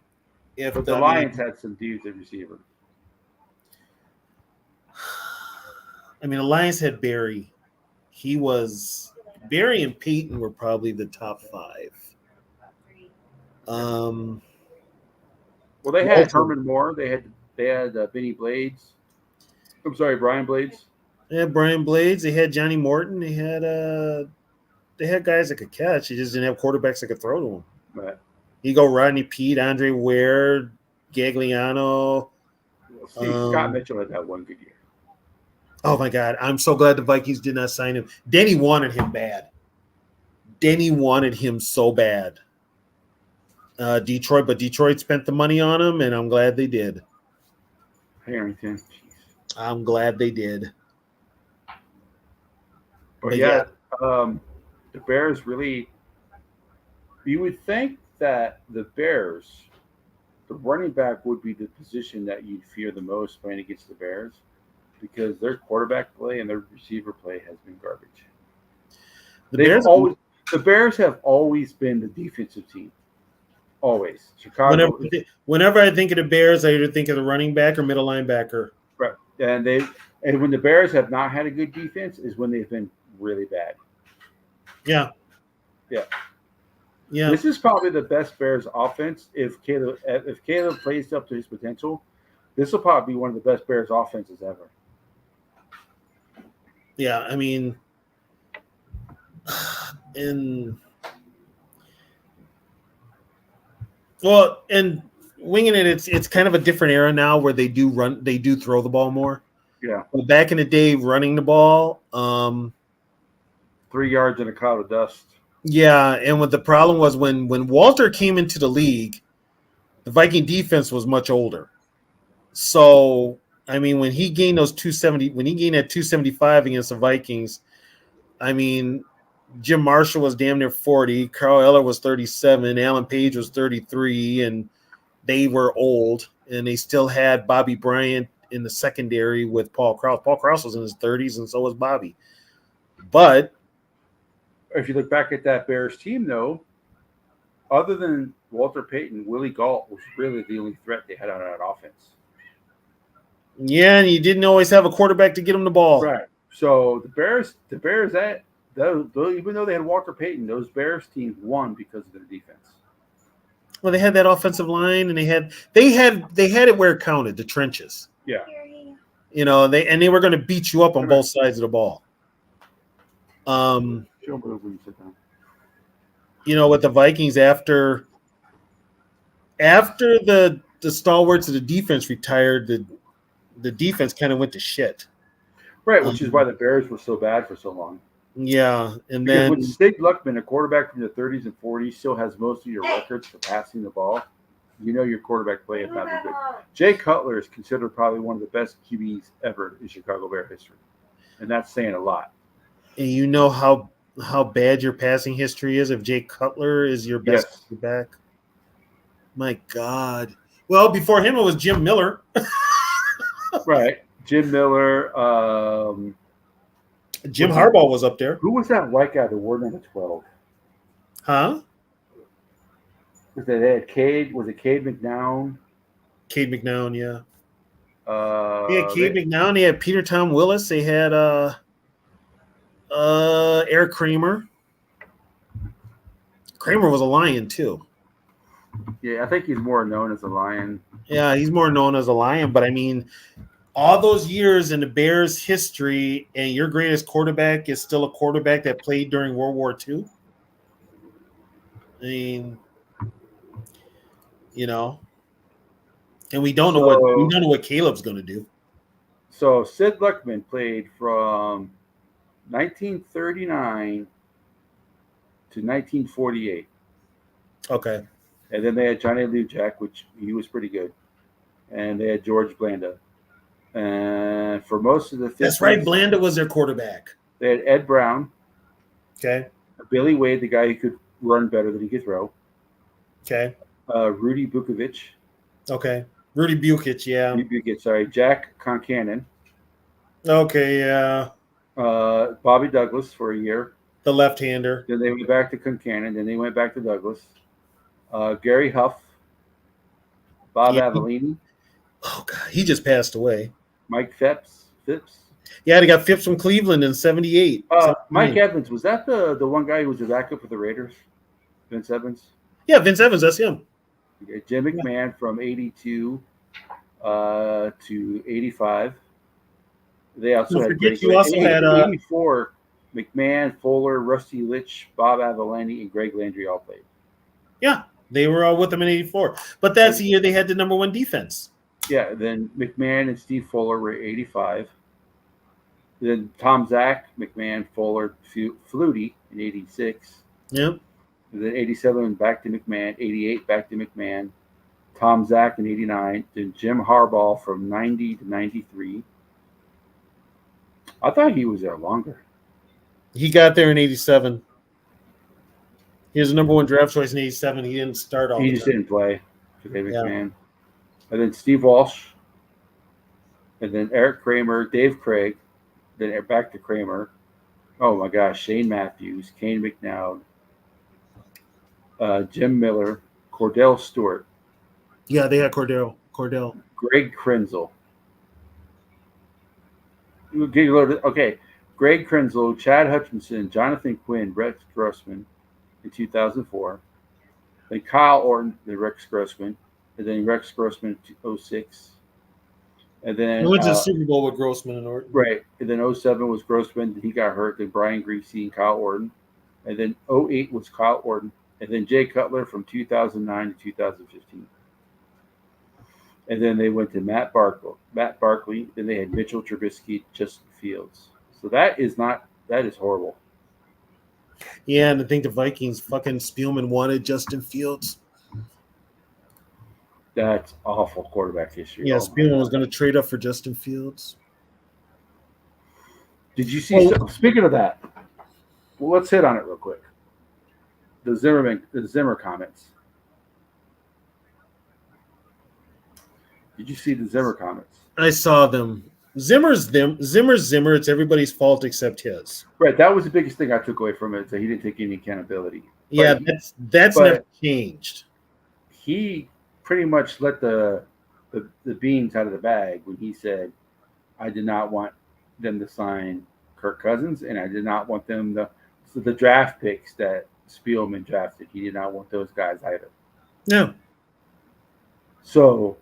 the Lions had some dudes at receiver. I mean, the Lions had Barry. Barry and Peyton were probably the top five. Well, they had Herman Moore. They had Benny Blades. I'm sorry, Brian Blades. They had Brian Blades. They had Johnny Morton. They had guys that could catch. They just didn't have quarterbacks that could throw to them. Right. You go Rodney Peete, Andre Ware, Gagliano. Scott Mitchell had that one good year. Oh my God! I'm so glad the Vikings did not sign him. Denny wanted him bad. Denny wanted him so bad. Detroit spent the money on him, and I'm glad they did. Harrington. I'm glad they did. But the Bears really. You would think that the Bears, the running back would be the position that you'd fear the most playing against the Bears, because their quarterback play and their receiver play has been garbage. The Bears have always been the defensive team. Always. Chicago. Whenever I think of the Bears, I either think of the running back or middle linebacker. Right. And when the Bears have not had a good defense is when they've been really bad. Yeah. Yeah. Yeah. This is probably the best Bears offense if Caleb plays up to his potential. This will probably be one of the best Bears offenses ever. Yeah, I mean, and winging it's kind of a different era now where they do throw the ball more. Yeah. But back in the day, running the ball, 3 yards in a cloud of dust. Yeah, and what the problem was when Walter came into the league, the Viking defense was much older. So, I mean, when he gained that 275 against the Vikings, I mean, Jim Marshall was damn near 40, Carl Eller was 37, Alan Page was 33, and they were old, and they still had Bobby Bryant in the secondary with Paul Krause. Paul Krause was in his 30s, and so was Bobby. But if you look back at that Bears team, though, other than Walter Payton, Willie Gault was really the only threat they had on that offense. Yeah, and you didn't always have a quarterback to get them the ball. Right. So the Bears, even though they had Walter Payton, those Bears teams won because of their defense. Well, they had that offensive line, and they had it where it counted, the trenches. Yeah. They were going to beat you up on both sides of the ball. Don't move when you sit down. with the Vikings after the stalwarts of the defense retired, the defense kind of went to shit. Right, which is why the Bears were so bad for so long. Yeah, and Because then when Sid Luckman, a quarterback from the 30s and 40s, still has most of your records for passing the ball, you know your quarterback play is not good. Jay Cutler is considered probably one of the best QBs ever in Chicago Bear history, and that's saying a lot. and you know how bad your passing history is if Jay Cutler is your best Yes. quarterback. My God. Well, before him it was Jim Miller. Right. Jim Miller. Jim Harbaugh was up there. Who was that white guy that wore number 12? Huh? They had Cade. Was it Cade McNown? Cade McNown, yeah. They had Cade McNown. They had Peter Tom Willis. They had Eric Kramer. Kramer was a Lion too. Yeah, I think he's more known as a Lion. Yeah, he's more known as a Lion, but I mean, all those years in the Bears' history, and your greatest quarterback is still a quarterback that played during World War II. I mean, and we don't know what Caleb's going to do. So Sid Luckman played from 1939 to 1948. Okay. And then they had Johnny Lujak, which he was pretty good. And they had George Blanda. And for most of the 50s, That's right. Blanda was their quarterback. They had Ed Brown. Okay. Billy Wade, the guy who could run better than he could throw. Okay. Rudy Bukovic. Okay. Rudy Bukic, yeah. Rudy Bukic, sorry. Jack Concannon. Okay, yeah. Bobby Douglas for a year. The left-hander. Then they went back to Concannon. Then they went back to Douglas. Gary Huff. Bob Avellini. Oh, God. He just passed away. Mike Phipps. Yeah, they got Phipps from Cleveland in 78. Mike Evans. Was that the one guy who was a backup for the Raiders? Vince Evans? Yeah, Vince Evans. That's him. Okay, Jim McMahon from 82 to 85. They also had forget you also had 84. McMahon, Fuller, Rusty Litch, Bob Avellini, and Greg Landry all played. Yeah, they were all with them in 84. But that's the year they had the number one defense. Yeah, then McMahon and Steve Fuller were 85. Then Tom Zach, McMahon, Fuller, Flutie in 86. Yep. And then 87 back to McMahon, 88 back to McMahon, Tom Zach in 89, then Jim Harbaugh from 90 to 93. I thought he was there longer. He got there in 87. He was the number one draft choice in 87. He didn't start all He the just time. didn't play for Dave McMahon. And then Steve Walsh, and then Eric Kramer, Dave Craig, then back to Kramer. Oh my gosh, Shane Matthews, Kane McNown, Jim Miller, Cordell Stewart. Yeah, they had Cordell. Greg Krenzel. Okay, Greg Krenzel, Chad Hutchinson, Jonathan Quinn, Rex Grossman in 2004. Then Kyle Orton, then Rex Grossman, and then Rex Grossman in 06. And then He went to the Super Bowl with Grossman and Orton. Right. And then 07 was Grossman. He got hurt. Then Brian Griese and Kyle Orton. And then 08 was Kyle Orton. And then Jay Cutler from 2009 to 2015. And then they went to Matt Barkley. Then they had Mitchell Trubisky, Justin Fields. So that is horrible. Yeah, and I think the Vikings fucking Spielman wanted Justin Fields. That's awful quarterback history. Yeah, Spielman was going to trade up for Justin Fields. Did you see? Speaking of that, well, let's hit on it real quick. The Zimmer comments. Did you see the Zimmer comments? I saw them. Zimmer's Zimmer. It's everybody's fault except his. Right. That was the biggest thing I took away from it. That he didn't take any accountability. Yeah, that's never changed. He pretty much let the beans out of the bag when he said, "I did not want them to sign Kirk Cousins, and I did not want them the draft picks that Spielman drafted. He did not want those guys either." No. So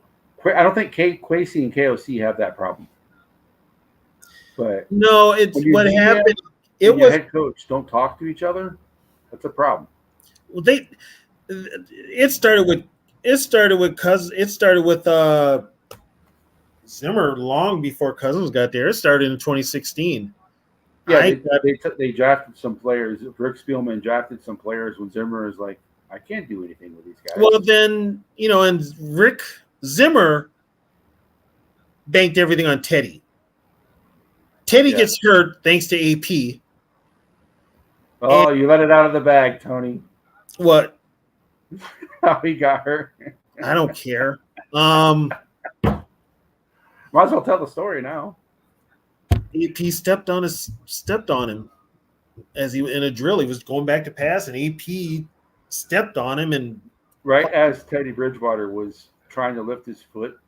I don't think Kwesi and KOC have that problem. But no, it's what happened. It and your was head coach don't talk to each other, that's a problem. they. It started with Zimmer long before Cousins got there. It started in 2016. Yeah, I got they drafted some players. Rick Spielman drafted some players when Zimmer is like, I can't do anything with these guys. Well, then, and Rick Zimmer banked everything on Teddy. Teddy Yeah. gets hurt thanks to AP. Oh, you let it out of the bag, Tony. What? How he got hurt. I don't care. Might as well tell the story now. AP stepped on him as he in a drill. He was going back to pass, and AP stepped on him, and Right as Teddy Bridgewater was trying to lift his foot,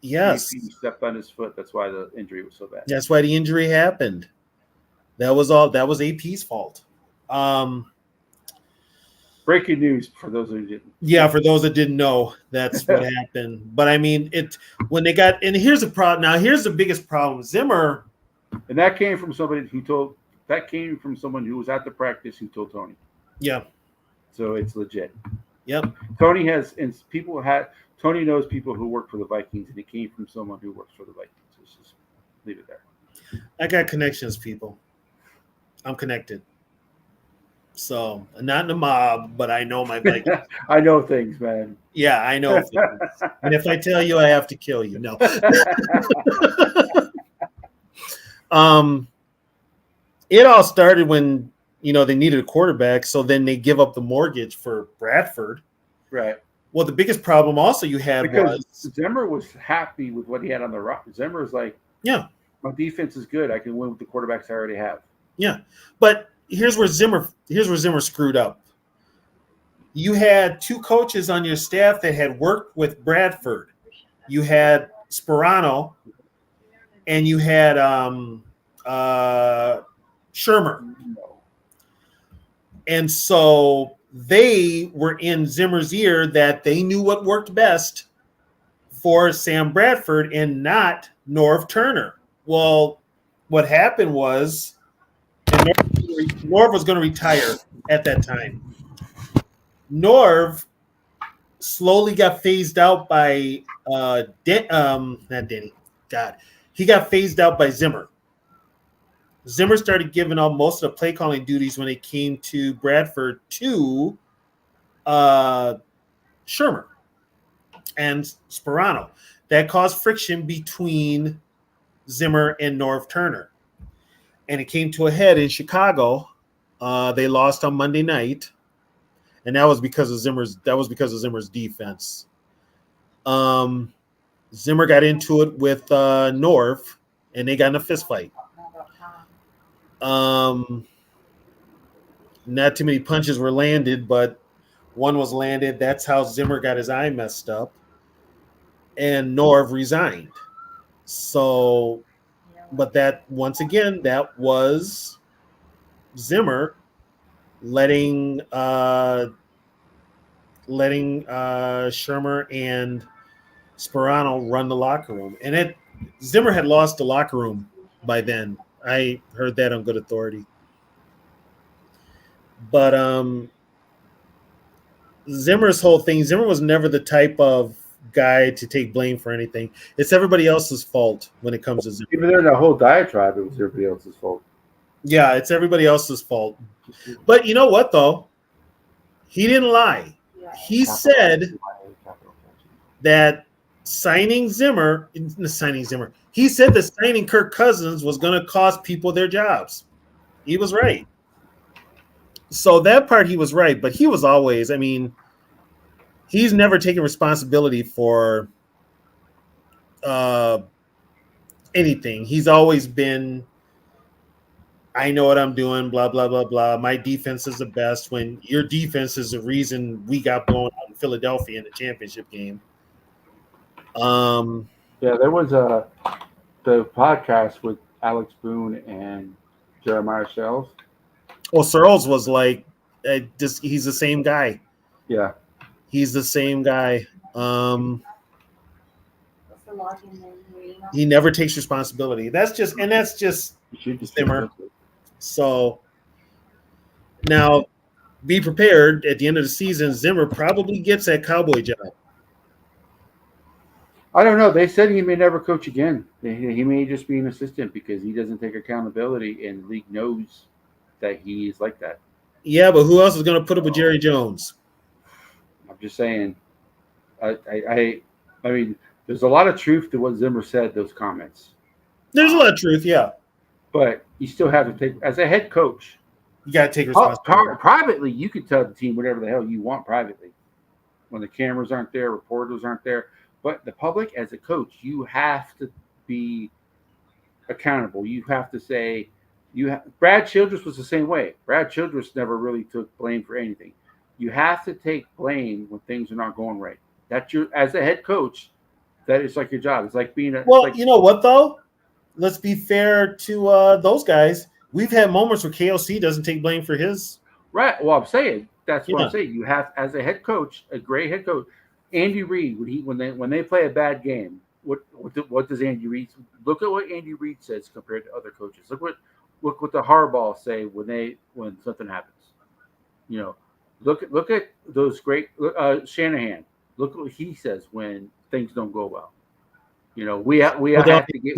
yes, he stepped on his foot. That's why the injury was so bad. that's why the injury happened. That was AP's fault. Breaking news for those who didn't. Yeah, for those that didn't know, that's what happened. But I mean, when they got, and here's the problem. Now, here's the biggest problem. Zimmer, And that came from somebody someone who was at the practice who told Tony. yeah, So it's legit. yep. Tony knows people who work for the Vikings, and it came from someone who works for the Vikings. Let's just leave it there. I got connections, people. I'm connected. So, not in the mob, but I know my Vikings. I know things, man. Yeah, I know things. And if I tell you, I have to kill you. No. It all started when they needed a quarterback, so then they give up the mortgage for Bradford. Right. Well, the biggest problem also you had Because was Zimmer was happy with what he had on the roster. Zimmer was like, yeah, my defense is good. I can win with the quarterbacks I already have. yeah. But here's where Zimmer screwed up. You had two coaches on your staff that had worked with Bradford. You had Sperano and you had Shermer. And so they were in Zimmer's ear that they knew what worked best for Sam Bradford and not Norv Turner. Well, what happened was Norv was going to retire at that time. Norv slowly got phased out by not Denny. God, he got phased out by Zimmer. Zimmer started giving up most of the play calling duties when it came to Bradford to Shermer and Sperano. That caused friction between Zimmer and Norv Turner. And it came to a head in Chicago. They lost on Monday night. And that was because of Zimmer's defense. Zimmer got into it with Norv, and they got in a fist fight. Not too many punches were landed, but one was landed. That's how Zimmer got his eye messed up, and Norv resigned. So, but that once again, that was Zimmer letting Shermer and Sperano run the locker room, and Zimmer had lost the locker room by then. I heard that on good authority. But Zimmer's whole thing, Zimmer was never the type of guy to take blame for anything. It's everybody else's fault when it comes to Zimmer. Even there, the whole diatribe, it was everybody else's fault. Yeah, it's everybody else's fault. But you know what, though? He didn't lie. He said that signing Zimmer, he said that signing Kirk Cousins was going to cost people their jobs. He was right. So that part he was right, but he was always, he's never taken responsibility for anything. He's always been, I know what I'm doing, blah, blah, blah, blah. My defense is the best, when your defense is the reason we got blown out in Philadelphia in the championship game. Yeah, there was the podcast with Alex Boone and Jeremiah Shells. Well, Searles was like, he's the same guy. Yeah. He's the same guy. He never takes responsibility. That's just Zimmer. So now be prepared. At the end of the season, Zimmer probably gets that Cowboy job. I don't know. They said he may never coach again. He may just be an assistant because he doesn't take accountability, and the league knows that he's like that. Yeah, but who else is going to put up with Jerry Jones? I'm just saying. I mean, there's a lot of truth to what Zimmer said. Those comments, There's a lot of truth, yeah. but you still have to take as a head coach. You got to take responsibility. Privately, you can tell the team whatever the hell you want privately when the cameras aren't there, reporters aren't there. But the public, as a coach, you have to be accountable. You have to say, Brad Childress was the same way. Brad Childress never really took blame for anything. You have to take blame when things are not going right. That's as a head coach, that is like your job. It's like being You know what though? Let's be fair to those guys. We've had moments where KOC doesn't take blame for his. Right. Well, I'm saying that's what I'm saying. You have, as a head coach, a great head coach, Andy Reid, when they play a bad game, what does Andy Reid look at what Andy Reid says compared to other coaches? Look what the Harbaugh say when something happens. You know, look at those great Shanahan. Look at what he says when things don't go well. You know, we all have to get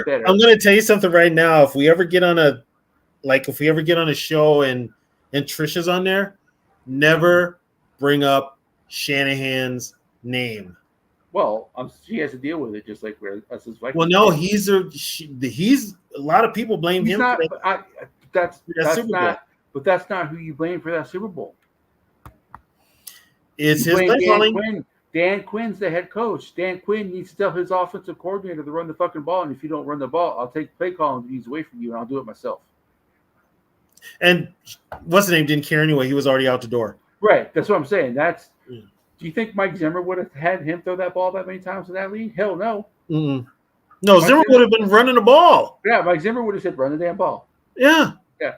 better. I'm going to tell you something right now. If we ever get on a show and Trisha's on there, never bring up Shanahan's name. Well, she has to deal with it just like us as Vikings. Well, no, he's a lot of people blame him. That's not who you blame for that Super Bowl. It's his Quinn. Dan Quinn's the head coach. Dan Quinn needs to tell his offensive coordinator to run the fucking ball. And if you don't run the ball, I'll take play calling duties away from you and I'll do it myself. And what's the name? Didn't care anyway. He was already out the door. Right. That's what I'm saying. Do you think Mike Zimmer would have had him throw that ball that many times in that league? Hell no. Mm-mm. No, Zimmer would have been running the ball. Yeah, Mike Zimmer would have said, run the damn ball. Yeah. Yeah.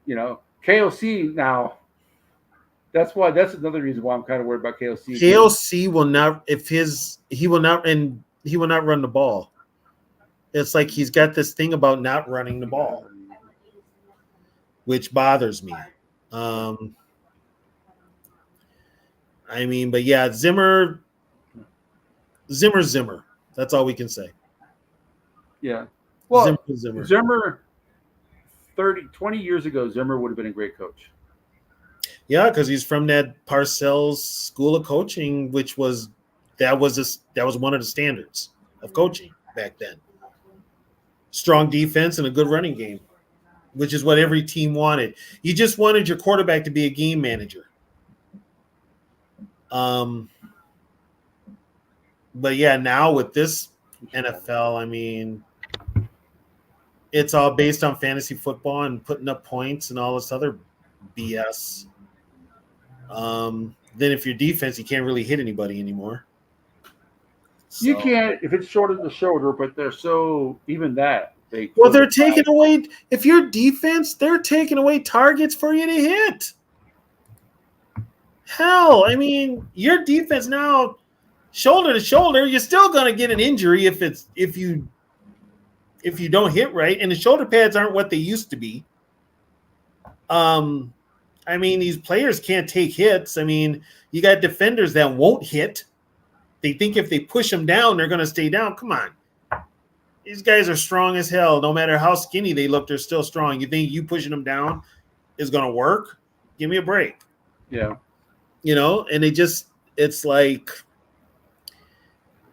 You know, KOC now. That's another reason why I'm kind of worried about KOC. KOC will not he will not run the ball. It's like he's got this thing about not running the ball, which bothers me. I mean, but yeah, Zimmer. That's all we can say. Yeah. Well, Zimmer. 20 years ago, Zimmer would have been a great coach. Yeah, because he's from that Parcells School of Coaching, which was one of the standards of coaching back then. Strong defense and a good running game, which is what every team wanted. You just wanted your quarterback to be a game manager. But yeah, now with this NFL, I mean, it's all based on fantasy football and putting up points and all this other BS. Then if your defense, you can't really hit anybody anymore. So, you can't if it's shoulder to shoulder, but they're so even that they're taking away. If your defense, they're taking away targets for you to hit. Hell, I mean, your defense now, shoulder to shoulder, you're still going to get an injury if you don't hit right, and the shoulder pads aren't what they used to be. I mean, these players can't take hits. I mean, you got defenders that won't hit. They think if they push them down, they're going to stay down. Come on. These guys are strong as hell. No matter how skinny they look, they're still strong. You think you pushing them down is going to work? Give me a break. Yeah. You know, and it's like,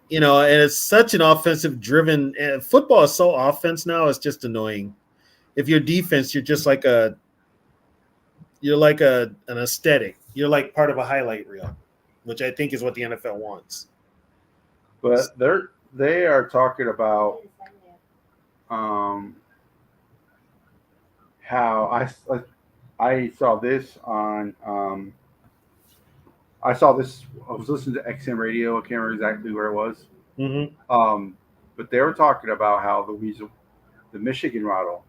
you know, and it's such an offensive driven – football is so offense now, it's just annoying. If your defense, you're just like an aesthetic. You're like part of a highlight reel, which I think is what the NFL wants. But they are talking about how I saw this on I was listening to XM radio. I can't remember exactly where it was. Mm-hmm. But they were talking about how the Michigan model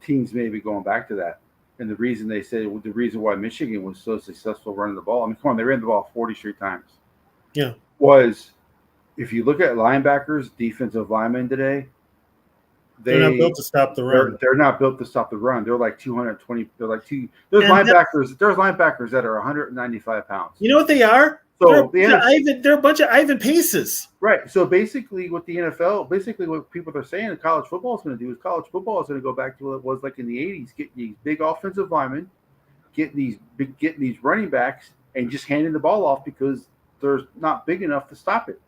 teams may be going back to that. And the reason they say the reason why Michigan was so successful running the ball, I mean, come on, they ran the ball 40 straight times. Yeah. Was if you look at linebackers, defensive linemen today, They're not built to stop the run. They're not built to stop the run. They're like 220. They're like two. There's And linebackers. There's linebackers that are 195 pounds. You know what they are? So they're a bunch of Ivan Paces. Right. So basically, what the NFL, basically what people are saying college football is going to do is college football is going to go back to what it was like in the 80s, getting these big offensive linemen, getting these running backs, and just handing the ball off because they're not big enough to stop it.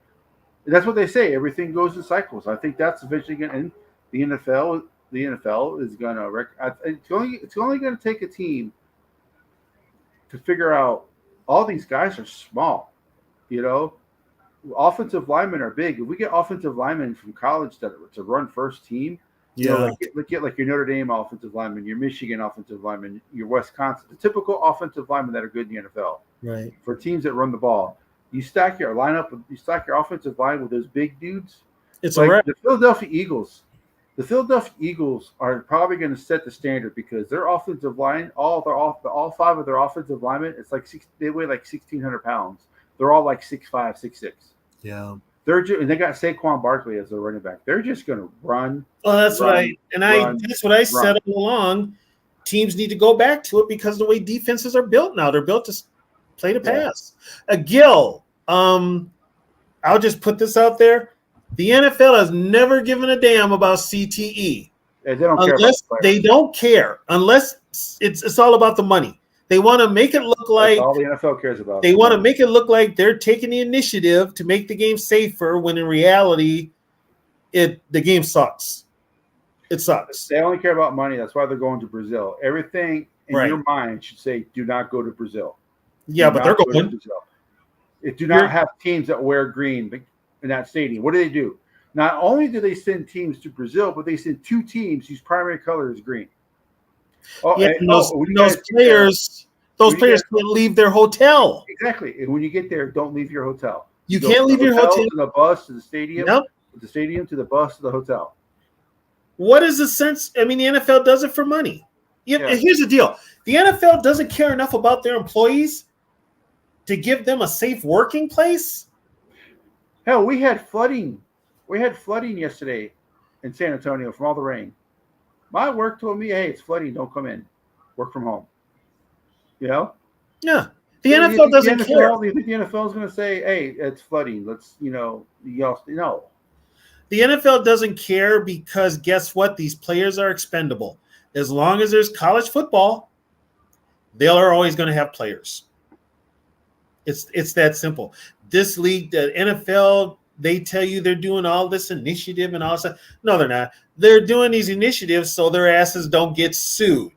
And that's what they say. Everything goes in cycles. I think that's eventually going to end. The NFL is going to. It's only going to take a team to figure out. All these guys are small, you know. Offensive linemen are big. If we get offensive linemen from college to run first team, you know, like your Notre Dame offensive lineman, your Michigan offensive lineman, your Wisconsin, the typical offensive linemen that are good in the NFL. Right. For teams that run the ball, you stack your offensive line with those big dudes. It's like like the Philadelphia Eagles. The Philadelphia Eagles are probably going to set the standard because their offensive line, all five of their offensive linemen, they weigh like 1,600 pounds. They're all like 6'5", 6'6". Yeah. And they got Saquon Barkley as their running back. They're just going to run. Well, that's right. And that's what I said all along. Teams need to go back to it because of the way defenses are built now. They're built to play the pass. Gil, I'll just put this out there. The NFL has never given a damn about CTE. They don't care. Unless it's all about the money. They want to make it look like all the NFL cares about. They want to make it look like they're taking the initiative to make the game safer when in reality, the game sucks. It sucks. They only care about money. That's why they're going to Brazil. Everything in your mind should say, "Do not go to Brazil." Yeah, but they're going. Do not have teams that wear green in that stadium. What do? Not only do they send teams to Brazil, but they send two teams whose primary color is green. Those players can't leave their hotel. Exactly. And when you get there, don't leave your hotel. You can't leave your hotel. To the bus, to the stadium. Nope. The stadium, to the bus, to the hotel. What is the sense? I mean, the NFL does it for money. Here's the deal. The NFL doesn't care enough about their employees to give them a safe working place. Hell, we had flooding. We had flooding yesterday in San Antonio from all the rain. My work told me, "Hey, it's flooding. Don't come in. Work from home." You know? Yeah. The NFL doesn't care. You think the NFL is going to say, "Hey, it's flooding. Let's, no." The NFL doesn't care because guess what? These players are expendable. As long as there's college football, they are always going to have players. It's that simple. This league, the NFL, they tell you they're doing all this initiative and all that. No, they're not. They're doing these initiatives so their asses don't get sued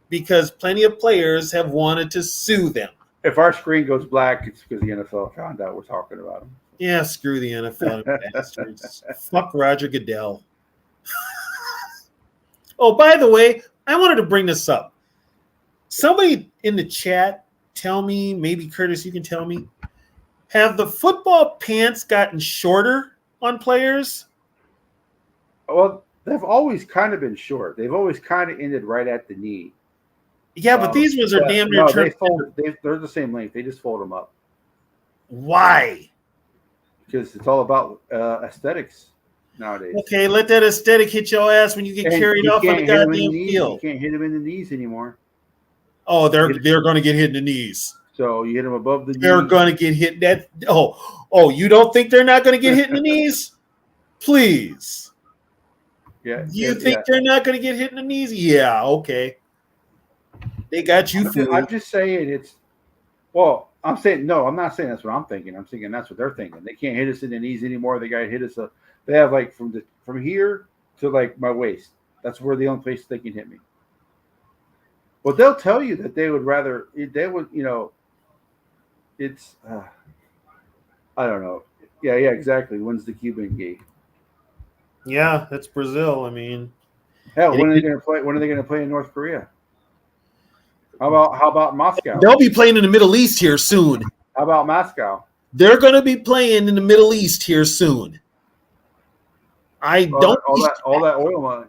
because plenty of players have wanted to sue them. If our screen goes black, it's because the NFL found out we're talking about them. Yeah, screw the NFL bastards. Fuck Roger Goodell. Oh, by the way, I wanted to bring this up. Somebody in the chat tell me, maybe Curtis, you can tell me, have the football pants gotten shorter on players? Well, they've always kind of been short. They've always kind of ended right at the knee. Yeah, but these ones are damn near they're the same length. They just fold them up. Why? Because it's all about aesthetics nowadays. Okay, let that aesthetic hit your ass when you get carried off on the goddamn field. You can't hit them in the knees anymore. Oh, they're going to get hit in the knees. So you hit them above the knees. They're going to get hit. You don't think they're not going to get hit in the knees? Please. Yeah. You think they're not going to get hit in the knees? Yeah, okay. They got you fooled. I'm just saying I'm saying, no, I'm not saying that's what I'm thinking. I'm thinking that's what they're thinking. They can't hit us in the knees anymore. They got to hit us. They have like from here to like my waist. That's where the only place they can hit me. Well, they'll tell you that they would, it's, I don't know. Yeah, exactly. When's the Cuban game? Yeah, that's Brazil. I mean, hell, when are they going to play? When are they going to play in North Korea? How about Moscow? They'll be playing in the Middle East here soon. How about Moscow? They're going to be playing in the Middle East here soon. All that oil money.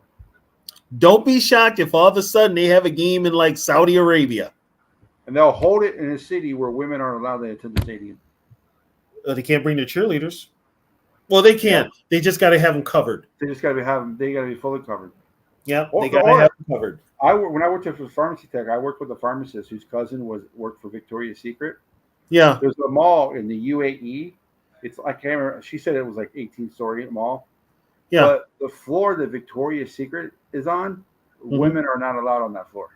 Don't be shocked if all of a sudden they have a game in like Saudi Arabia. And they'll hold it in a city where women aren't allowed to attend the stadium. They can't bring their cheerleaders. Well, they can't. They just got to have them covered. They just got to be fully covered. Yeah, Or- they got to or- have them covered. When I worked at the pharmacy tech, I worked with a pharmacist whose cousin worked for Victoria's Secret. Yeah. There's a mall in the UAE. It's I can't remember. She said it was like 18-story mall. Yeah. But the floor that Victoria's Secret is on, women are not allowed on that floor.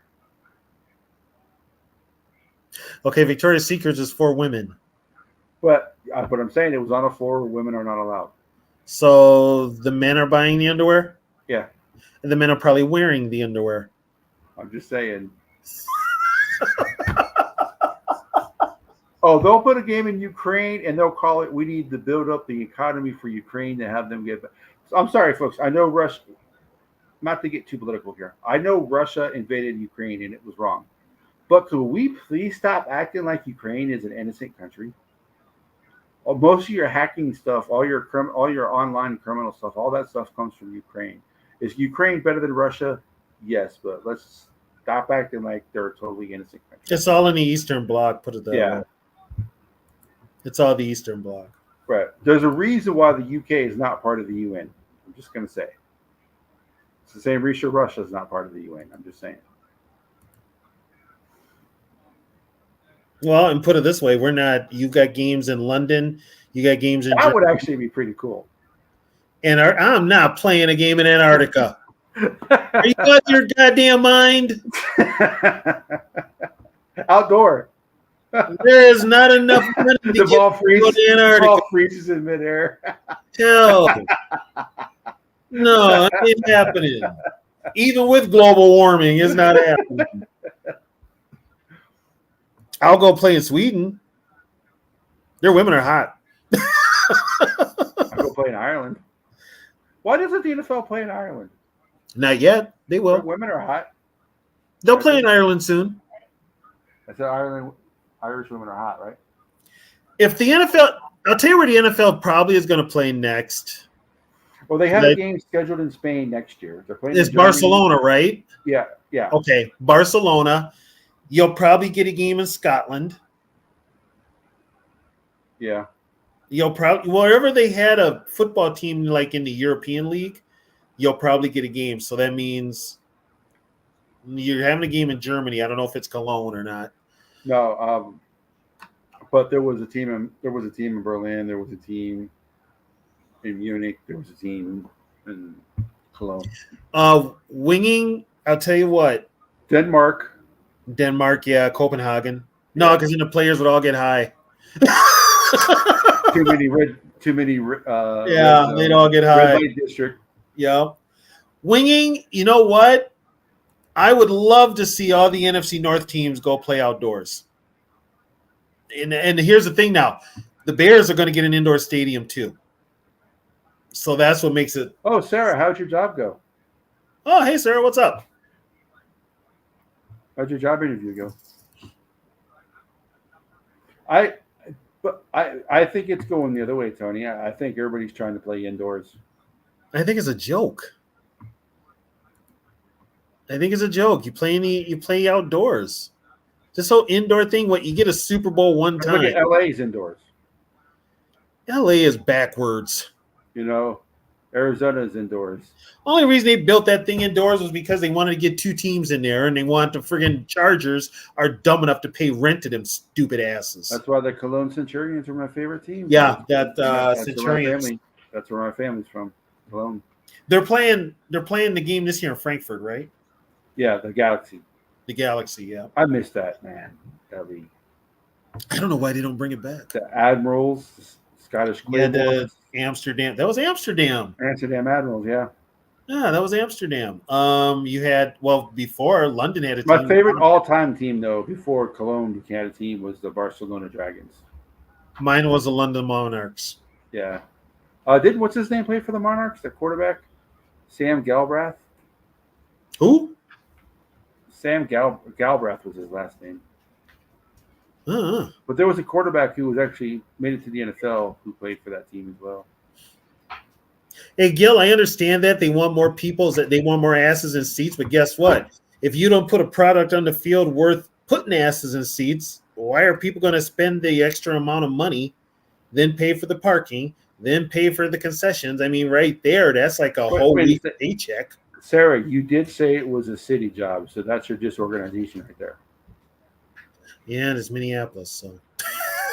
Okay, Victoria's Secret is for women. But I'm saying it was on a floor where women are not allowed. So the men are buying the underwear? Yeah. And the men are probably wearing the underwear. I'm just saying. Oh, they'll put a game in Ukraine and they'll call it, we need to build up the economy for Ukraine to have them get back. So I'm sorry, folks. I know Russia, not to get too political here. I know Russia invaded Ukraine and it was wrong. But could we please stop acting like Ukraine is an innocent country? Most of your hacking stuff, all your online criminal stuff, all that stuff comes from Ukraine. Is Ukraine better than Russia? Yes, but let's stop acting like they're a totally innocent country. It's all in the Eastern Bloc, put it that way. It's all the Eastern Bloc. Right. There's a reason why the UK is not part of the UN. I'm just going to say. It's the same reason Russia is not part of the UN. I'm just saying. Well, and put it this way, we're not. You've got games in London. You got games in. That would actually be pretty cool. And I'm not playing a game in Antarctica. Are you out of your goddamn mind? Outdoor. There is not enough money to The ball freezes. to The Antarctica. ball freezes in midair. Hell, no, it ain't happening. Even with global warming, it's not happening. I'll go play in Sweden. Their women are hot. I'll go play in Ireland. Why doesn't the NFL play in Ireland? Not yet. They Their will. women are hot. They'll play in Ireland soon. I said Irish women are hot, right? If the NFL, I'll tell you where the NFL probably is going to play next. Well, they have a game scheduled in Spain next year. They're playing. It's Barcelona, right? Yeah, yeah. Okay, Barcelona. You'll probably get a game in Scotland. Yeah. You'll probably wherever they had a football team like in the European League, you'll probably get a game. So that means you're having a game in Germany. I don't know if it's Cologne or not. No, but there was a team in Berlin. There was a team in Munich. There was a team in Cologne. Winging, I'll tell you what. Denmark, yeah, Copenhagen. No, because then the players would all get high. too many. They'd all get high. Red light district. Yeah. Winging, you know what? I would love to see all the NFC North teams go play outdoors. And here's the thing now. The Bears are going to get an indoor stadium too. So that's what makes it. Oh, Sarah, how'd your job go? Oh, hey, Sarah, what's up? How'd your job interview go? I think it's going the other way, Tony. I think everybody's trying to play indoors. I think it's a joke. You play outdoors. This whole indoor thing, what you get a Super Bowl one time. Look at LA's indoors. LA is backwards. You know, Arizona's indoors. Only reason they built that thing indoors was because they wanted to get two teams in there, and they want the friggin' Chargers are dumb enough to pay rent to them stupid asses. That's why the Cologne Centurions are my favorite team. Yeah, that's Centurions. That's where my family's from. Cologne. They're playing the game this year in Frankfurt, right? Yeah, the Galaxy. The Galaxy, yeah. I miss that, man. That league. I don't know why they don't bring it back. The Admirals, the Scottish Yeah, Claymores. the Amsterdam. That was Amsterdam. Amsterdam Admirals, yeah. Yeah, that was Amsterdam. You had before London had a team. My favorite all-time team, though, before Cologne had a team, was the Barcelona Dragons. Mine was the London Monarchs. Yeah. What's his name play for the Monarchs? The quarterback, Sam Galbraith. Who? Sam Galbraith was his last name. Uh-huh. But there was a quarterback who was actually made it to the NFL who played for that team as well. Hey, Gil, I understand that they want more they want more asses in seats, but guess what? If you don't put a product on the field worth putting asses in seats, why are people going to spend the extra amount of money then pay for the parking, then pay for the concessions. I mean, right there, that's like a whole wait, week paycheck. Sarah, you did say it was a city job, so that's your disorganization right there. Yeah, and it's Minneapolis, so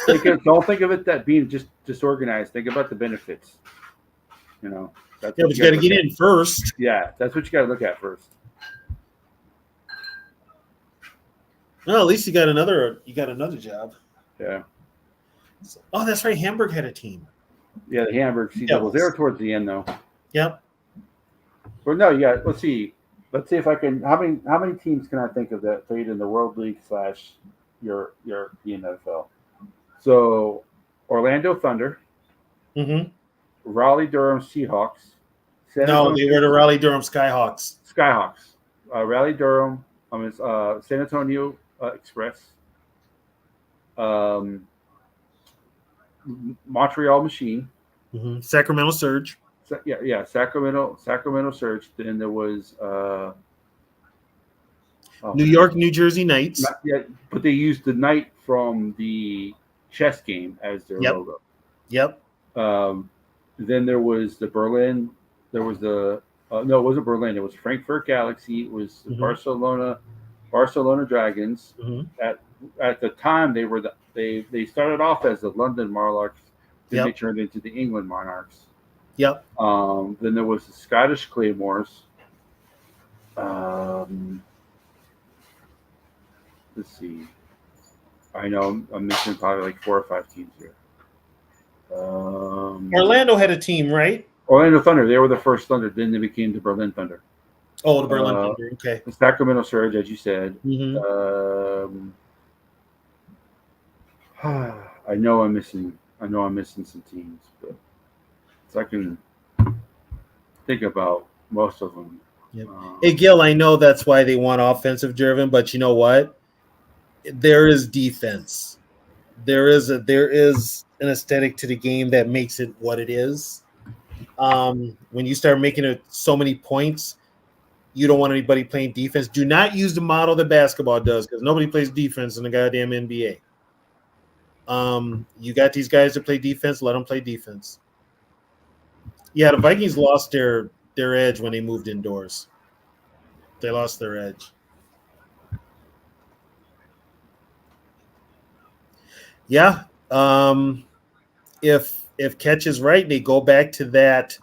Don't think of it that being just disorganized. Think about the benefits. You know, that's yeah, what but you got to look get at. in first. Yeah, that's what you got to look at first. Well, at least you got another job. Yeah, Oh, that's right. Hamburg had a team. yeah. The Hamburg Sea Devils. They were towards the end though. Yep. Well, no, yeah. Let's see. Let's see if I can. How many teams can I think of that played in the World League / your European NFL? So, Orlando Thunder, Mm-hmm. Raleigh Durham Seahawks, San No, Antonio they were the Raleigh Durham Skyhawks. Skyhawks, Raleigh Durham, San Antonio Express, um, Montreal Machine. Mm-hmm. Sacramento Surge. Sacramento Surge. Then there was New York, New Jersey Knights. Not yet, but they used the knight from the chess game as their Yep. logo. Yep. Then there was the Berlin. There was the no, it wasn't Berlin. It was Frankfurt Galaxy. It was the Barcelona Dragons. Mm-hmm. At the time, they started off as the London Monarchs. Then they turned into the England Monarchs. Yep. Then there was the Scottish Claymores. Let's see. I know I'm missing probably like 4 or 5 teams here. Orlando had a team, right? Orlando Thunder. They were the first Thunder. Then they became the Berlin Thunder. Oh, the Berlin Thunder. Okay. The Sacramento Surge, as you said. Mm-hmm. I know I'm missing some teams, but so I can think about most of them. Yep. Hey, Gil, I know that's why they want offensive driven, but you know what? There is defense. There is an aesthetic to the game that makes it what it is. When you start making it so many points, you don't want anybody playing defense. Do not use the model that basketball does, because nobody plays defense in the goddamn NBA. You got these guys that play defense, let them play defense. Yeah, the Vikings lost their edge when they moved indoors. They lost their edge. Yeah. If Catch is right, they go back to that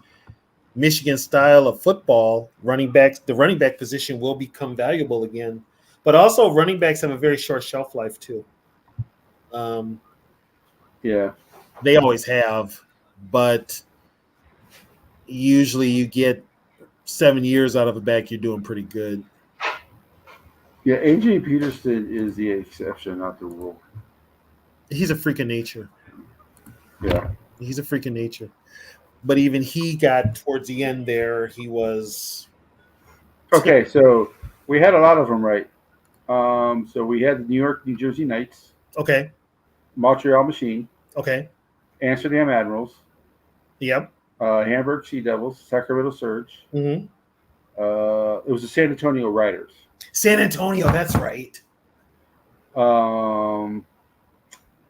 Michigan style of football. The running back position will become valuable again. But also running backs have a very short shelf life too. Yeah. They always have, but usually you get 7 years out of a back, you're doing pretty good. Yeah, AJ Peterson is the exception, not the rule. He's a freak of nature. Yeah. He's a freak of nature. But even he got towards the end there, he was... Okay, so we had a lot of them right. So we had the New York, New Jersey Knights. Okay. Montreal Machine. Okay. Amsterdam Admirals. Yep. Hamburg Sea Devils. Sacramento Surge. Mm-hmm. It was the San Antonio Riders. San Antonio, that's right.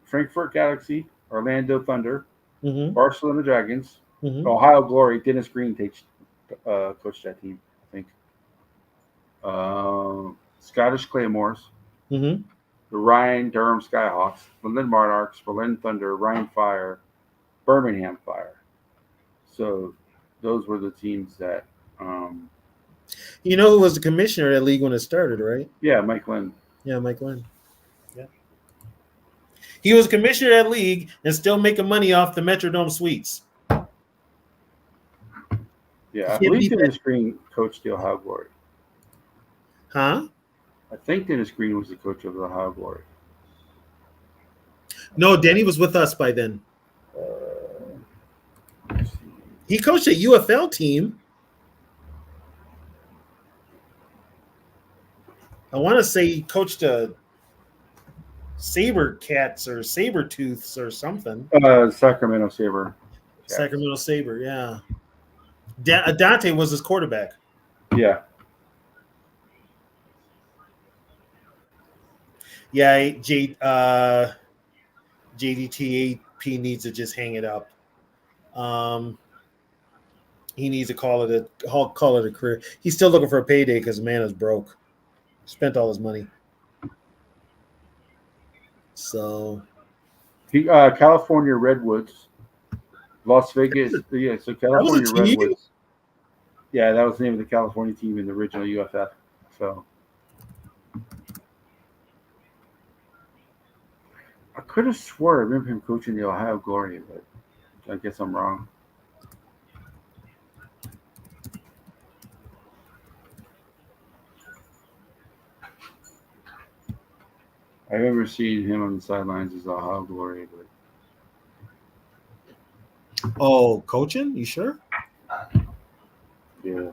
Frankfurt Galaxy. Orlando Thunder. Mm-hmm. Barcelona Dragons. Mm-hmm. Ohio Glory. Dennis Green coached that team, I think. Scottish Claymores. Mm-hmm. The Ryan Durham Skyhawks, Berlin Monarchs, Berlin Thunder, Ryan Fire, Birmingham Fire. So those were the teams that. You know who was the commissioner of that league when it started, right? Yeah, Mike Lynn. Yeah, Mike Lynn. Yeah. He was commissioner of that league and still making money off the Metrodome suites. Yeah, I believe Dennis Green coached the Ohio Glory. Huh? I think Dennis Green was the coach of the Ohio Glory. No, Danny was with us by then. He coached a UFL team. I want to say he coached a Saber Cats or Saber Tooths or something. Sacramento Saber. Sacramento Saber, yeah. Dante was his quarterback. Yeah. Yeah, JDT he needs to just hang it up. He needs to call it a career. He's still looking for a payday because the man is broke. Spent all his money. So California Redwoods, Las Vegas. Yeah, so that was a California team. Redwoods. Yeah, that was the name of the California team in the original UFF. So I could have swore I remember him coaching the Ohio Glory, but I guess I'm wrong. I remember seeing him on the sidelines as Ohio Glory, but Oh, coaching? You sure? yeah.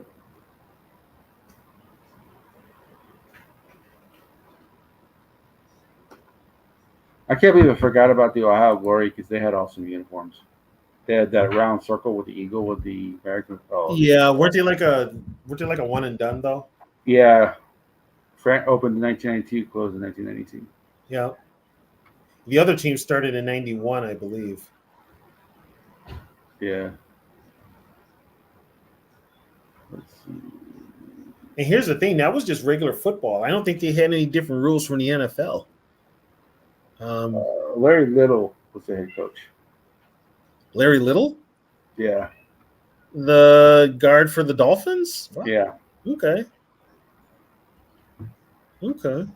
I can't believe I forgot about the Ohio Glory because they had awesome uniforms. They had that round circle with the eagle with the American. Oh, Yeah, weren't they like a one and done though? yeah. Frank opened in 1992, closed in 1992. Yeah. The other team started in 91, I believe. Yeah. Let's see. And here's the thing, that was just regular football. I don't think they had any different rules from the NFL. Larry Little was the head coach. Larry Little? Yeah. The guard for the Dolphins? Wow. Yeah. Okay. Okay.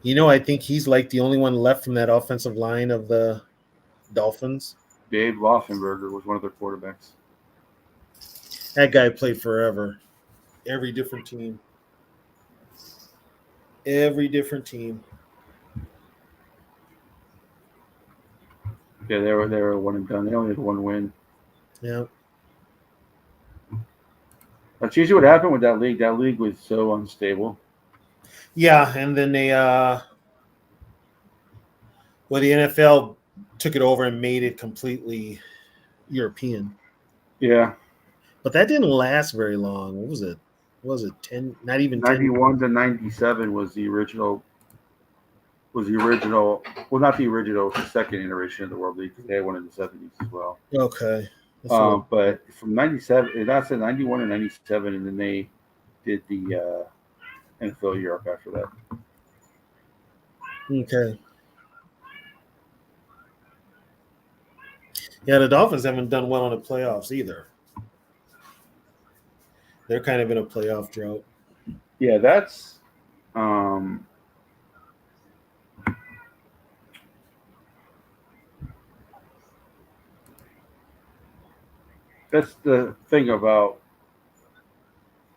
I think he's like the only one left from that offensive line of the Dolphins. Dave Laufenberger was one of their quarterbacks. That guy played forever. Every different team. Every different team. Yeah, they were one and done. They only had one win. Yeah. That's usually what happened with that league. That league was so unstable. Yeah, and then they the NFL took it over and made it completely European. Yeah. But that didn't last very long. What was it? What was it 10? Not even 91 to 97 was the original. Well, not the original, the second iteration of the World League because they had one in the 70s as well. Okay. But from 97, that's in 91 and 97, and then they did the NFL Europe after that. Okay. Yeah, the Dolphins haven't done well in the playoffs either. They're kind of in a playoff drought. Yeah, that's the thing about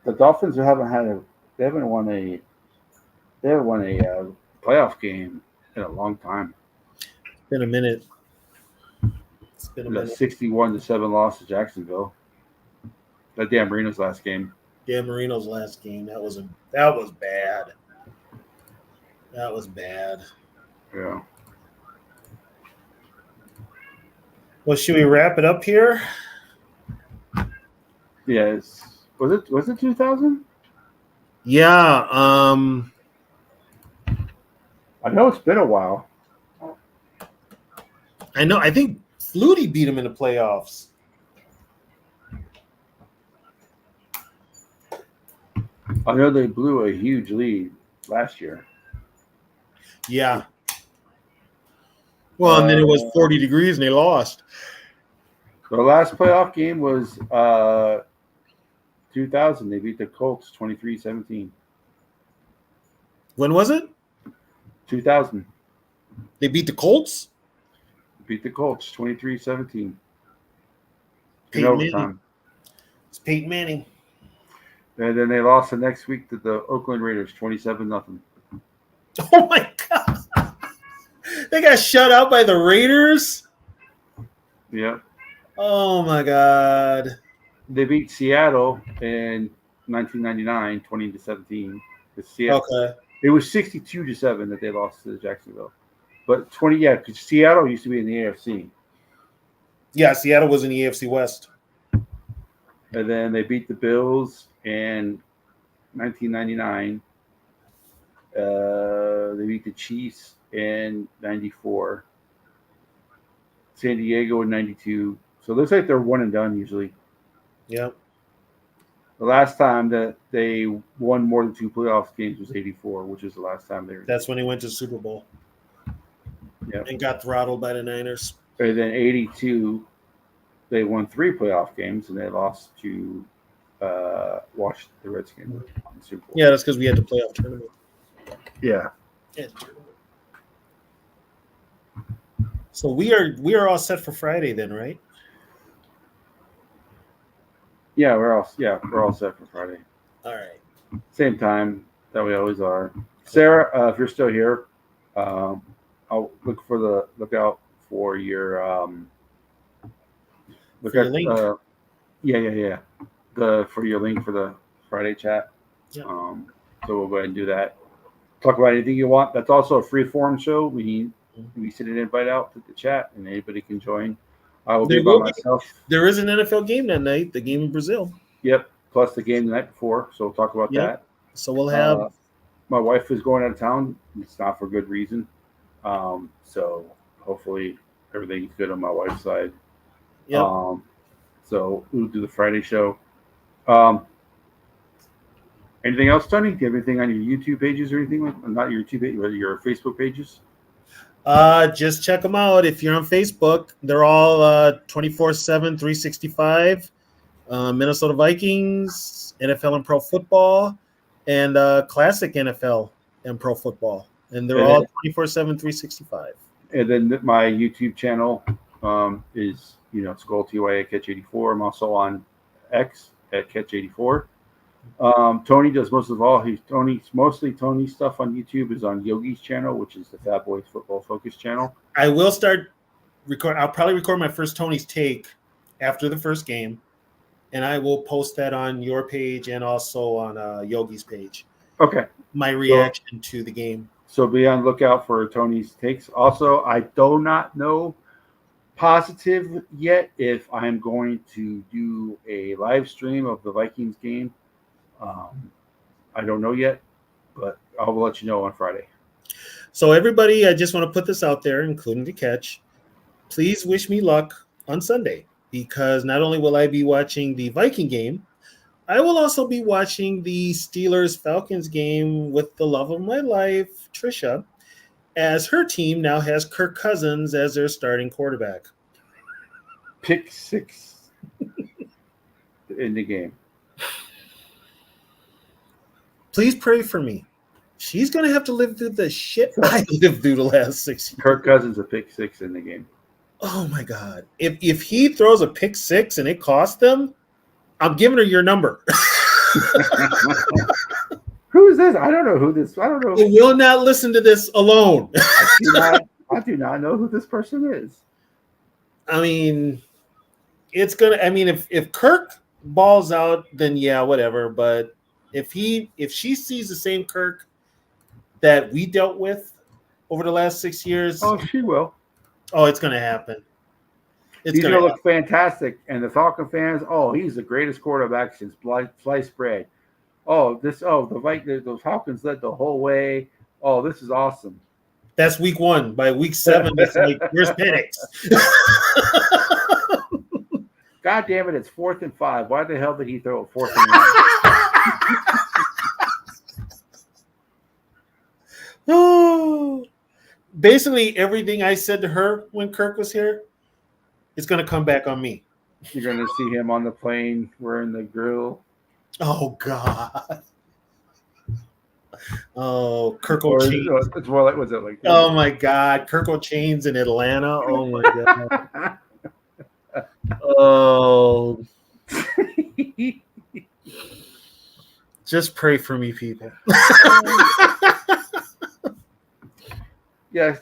the Dolphins. They haven't won a playoff game in a long time. It's been a minute. It's been a The minute. 61-7 loss to Jacksonville. That Dan Marino's last game. Dan Marino's last game. That was bad. That was bad. Yeah. Well, should we wrap it up here? Yes. Was it 2000? Yeah. I know it's been a while. I know. I think Flutie beat him in the playoffs. I know they blew a huge lead last year. Yeah. Well, and then it was 40 degrees and they lost. The last playoff game was 2000. They beat the Colts 23-17. When was it? 2000. They beat the Colts? Beat the Colts 23-17. In Peyton overtime. Manning. It's Peyton Manning. And then they lost the next week to the Oakland Raiders 27-0. Oh my God. They got shut out by the Raiders? Yep. Oh my God. They beat Seattle in 1999 20-17. Okay. It was 62-7 that they lost to Jacksonville. But because Seattle used to be in the AFC. Yeah, Seattle was in the AFC West. And then they beat the Bills in 1999. They beat the Chiefs in 94. San Diego in 92. So it looks like they're one and done usually. Yeah. The last time that they won more than 2 playoff games was 84, which is the last time they were. That's when he went to Super Bowl. Yep. And got throttled by the Niners. And then 82, they won 3 playoff games and they lost to Washington, the Redskins. In the Super Bowl. Yeah, that's because we had the playoff tournament. Yeah. So we are all set for Friday then, right? Yeah, we're all set for Friday. All right. Same time that we always are. Sarah, if you're still here, I'll look out for your your link. Yeah. For your link for the Friday chat. Yeah. So we'll go ahead and do that. Talk about anything you want. That's also a free form show. We send an invite out to the chat, and anybody can join. I will be by myself. There is an NFL game that night, the game in Brazil. Yep, plus the game the night before. So we'll talk about that. So we'll have. My wife is going out of town. It's not for good reason. So hopefully everything's good on my wife's side. Yep. So we'll do the Friday show. Anything else, Tony? Do you have anything on your YouTube pages or anything? Not your YouTube page, but your Facebook pages? Just check them out. If you're on Facebook, they're all 24/7, 365. Minnesota Vikings, NFL and Pro Football, and Classic NFL and Pro Football. And they're all 24/7, 365. And then my YouTube channel is, Skull TY at Catch84. I'm also on X at Catch84. Tony does most of all. Tony's stuff on YouTube is on Yogi's channel, which is the Fat Boys Football Focus channel. I will start record. I'll probably record my first Tony's take after the first game, and I will post that on your page and also on Yogi's page. Okay. My reaction to the game. So be on lookout for Tony's takes. Also, I do not know positive yet if I'm going to do a live stream of the Vikings game. I don't know yet, but I will let you know on Friday. So everybody, I just want to put this out there, including the catch. Please wish me luck on Sunday, because not only will I be watching the Viking game, I will also be watching the Steelers-Falcons game with the love of my life, Trisha, as her team now has Kirk Cousins as their starting quarterback. Pick 6 in the game. Please pray for me. She's going to have to live through the shit I lived through the last 6 years. Kirk Cousins a pick 6 in the game. Oh, my God. If he throws a pick 6 and it costs them, I'm giving her your number. Who is this? I don't know who this. I don't know. You will not listen to this alone. I do not know who this person is. I mean, it's gonna. I mean, if Kirk balls out, then yeah, whatever. But if she sees the same Kirk that we dealt with over the last 6 years, she will. Oh, it's gonna happen. He's going to look fantastic. And the Falcon fans, he's the greatest quarterback since sliced bread. The Falcons led the whole way. Oh, this is awesome. That's week 1. By week 7, it's like, where's Penix? God damn it, it's 4th and 5. Why the hell did he throw a 4th and 1? Oh, basically everything I said to her when Kirk was here, it's going to come back on me. You're going to see him on the plane wearing the grill. Oh, God. Oh, Kirk Or Chains. it's more like, what's it like? Oh, my God. Kirk Chains in Atlanta. Oh, my God. Oh. Just pray for me, people. Yes.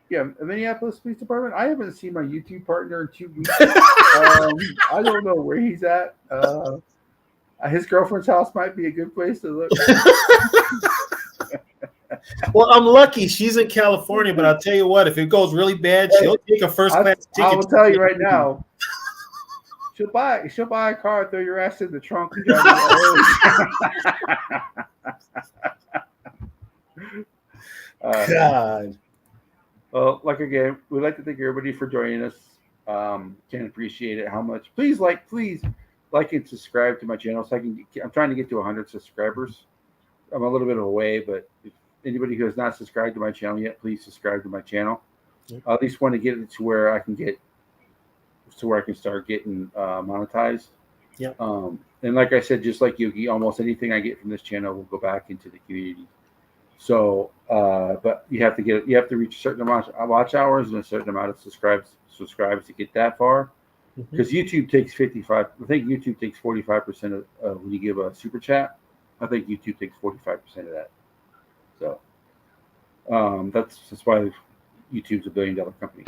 Yeah, Minneapolis Police Department. I haven't seen my YouTube partner in 2 weeks. I don't know where he's at. His girlfriend's house might be a good place to look. Well, I'm lucky she's in California, but I'll tell you what, if it goes really bad, she'll take a first-class ticket. I will tell you right now. She'll buy a car, throw your ass in the trunk, and drive God. Well, like again, we'd like to thank everybody for joining us. Can appreciate it. How much? Please like and subscribe to my channel so I can. I'm trying to get to 100 subscribers. I'm a little bit away, but if anybody who has not subscribed to my channel yet, please subscribe to my channel. Yep. I at least want to get it to where I can start getting monetized. Yep. And like I said, just like Yugi, almost anything I get from this channel will go back into the community. So, but you have to reach a certain amount of watch hours and a certain amount of subscribes to get that far. Because YouTube takes 55. I think YouTube takes 45% of when you give a super chat. I think YouTube takes 45% of that. So, that's why YouTube's $1 billion company.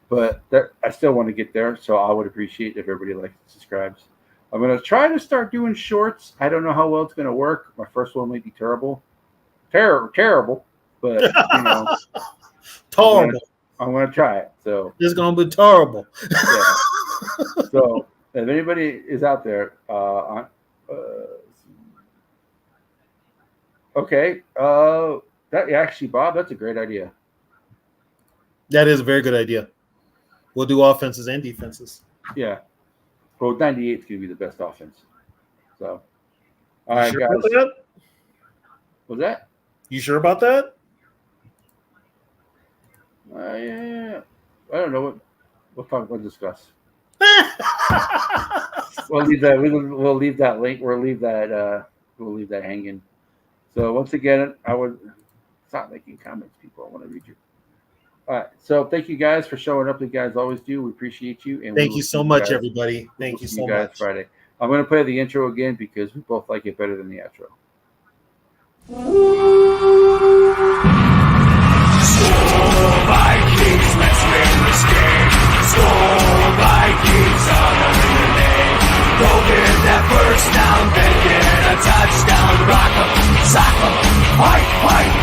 But I still want to get there, so I would appreciate if everybody likes and subscribes. I'm going to try to start doing shorts. I don't know how well it's going to work. My first one might be terrible, but you know, Terrible. I'm going to try it. So It's gonna be terrible. yeah. So if anybody is out there, okay, that actually, Bob, that's a great idea. That is a very good idea. We'll do offenses and defenses. Yeah. Well, 98 is going to be the best offense. So, all You right, sure guys. about that? Was that? You sure about that? Yeah. I don't know. We'll discuss. We'll leave that. We'll leave that link. We'll leave that hanging. So once again, I would stop making comments, people. I want to read you. All right. So thank you guys for showing up. You guys always do. We appreciate you. And Thank you so much, everybody. Thank you so much. Friday. I'm going to play the intro again because we both like it better than the outro. Vikings, let's win this game. Score Vikings, honor your name. Go get that first down, then get a touchdown. Rock 'em, sock 'em, fight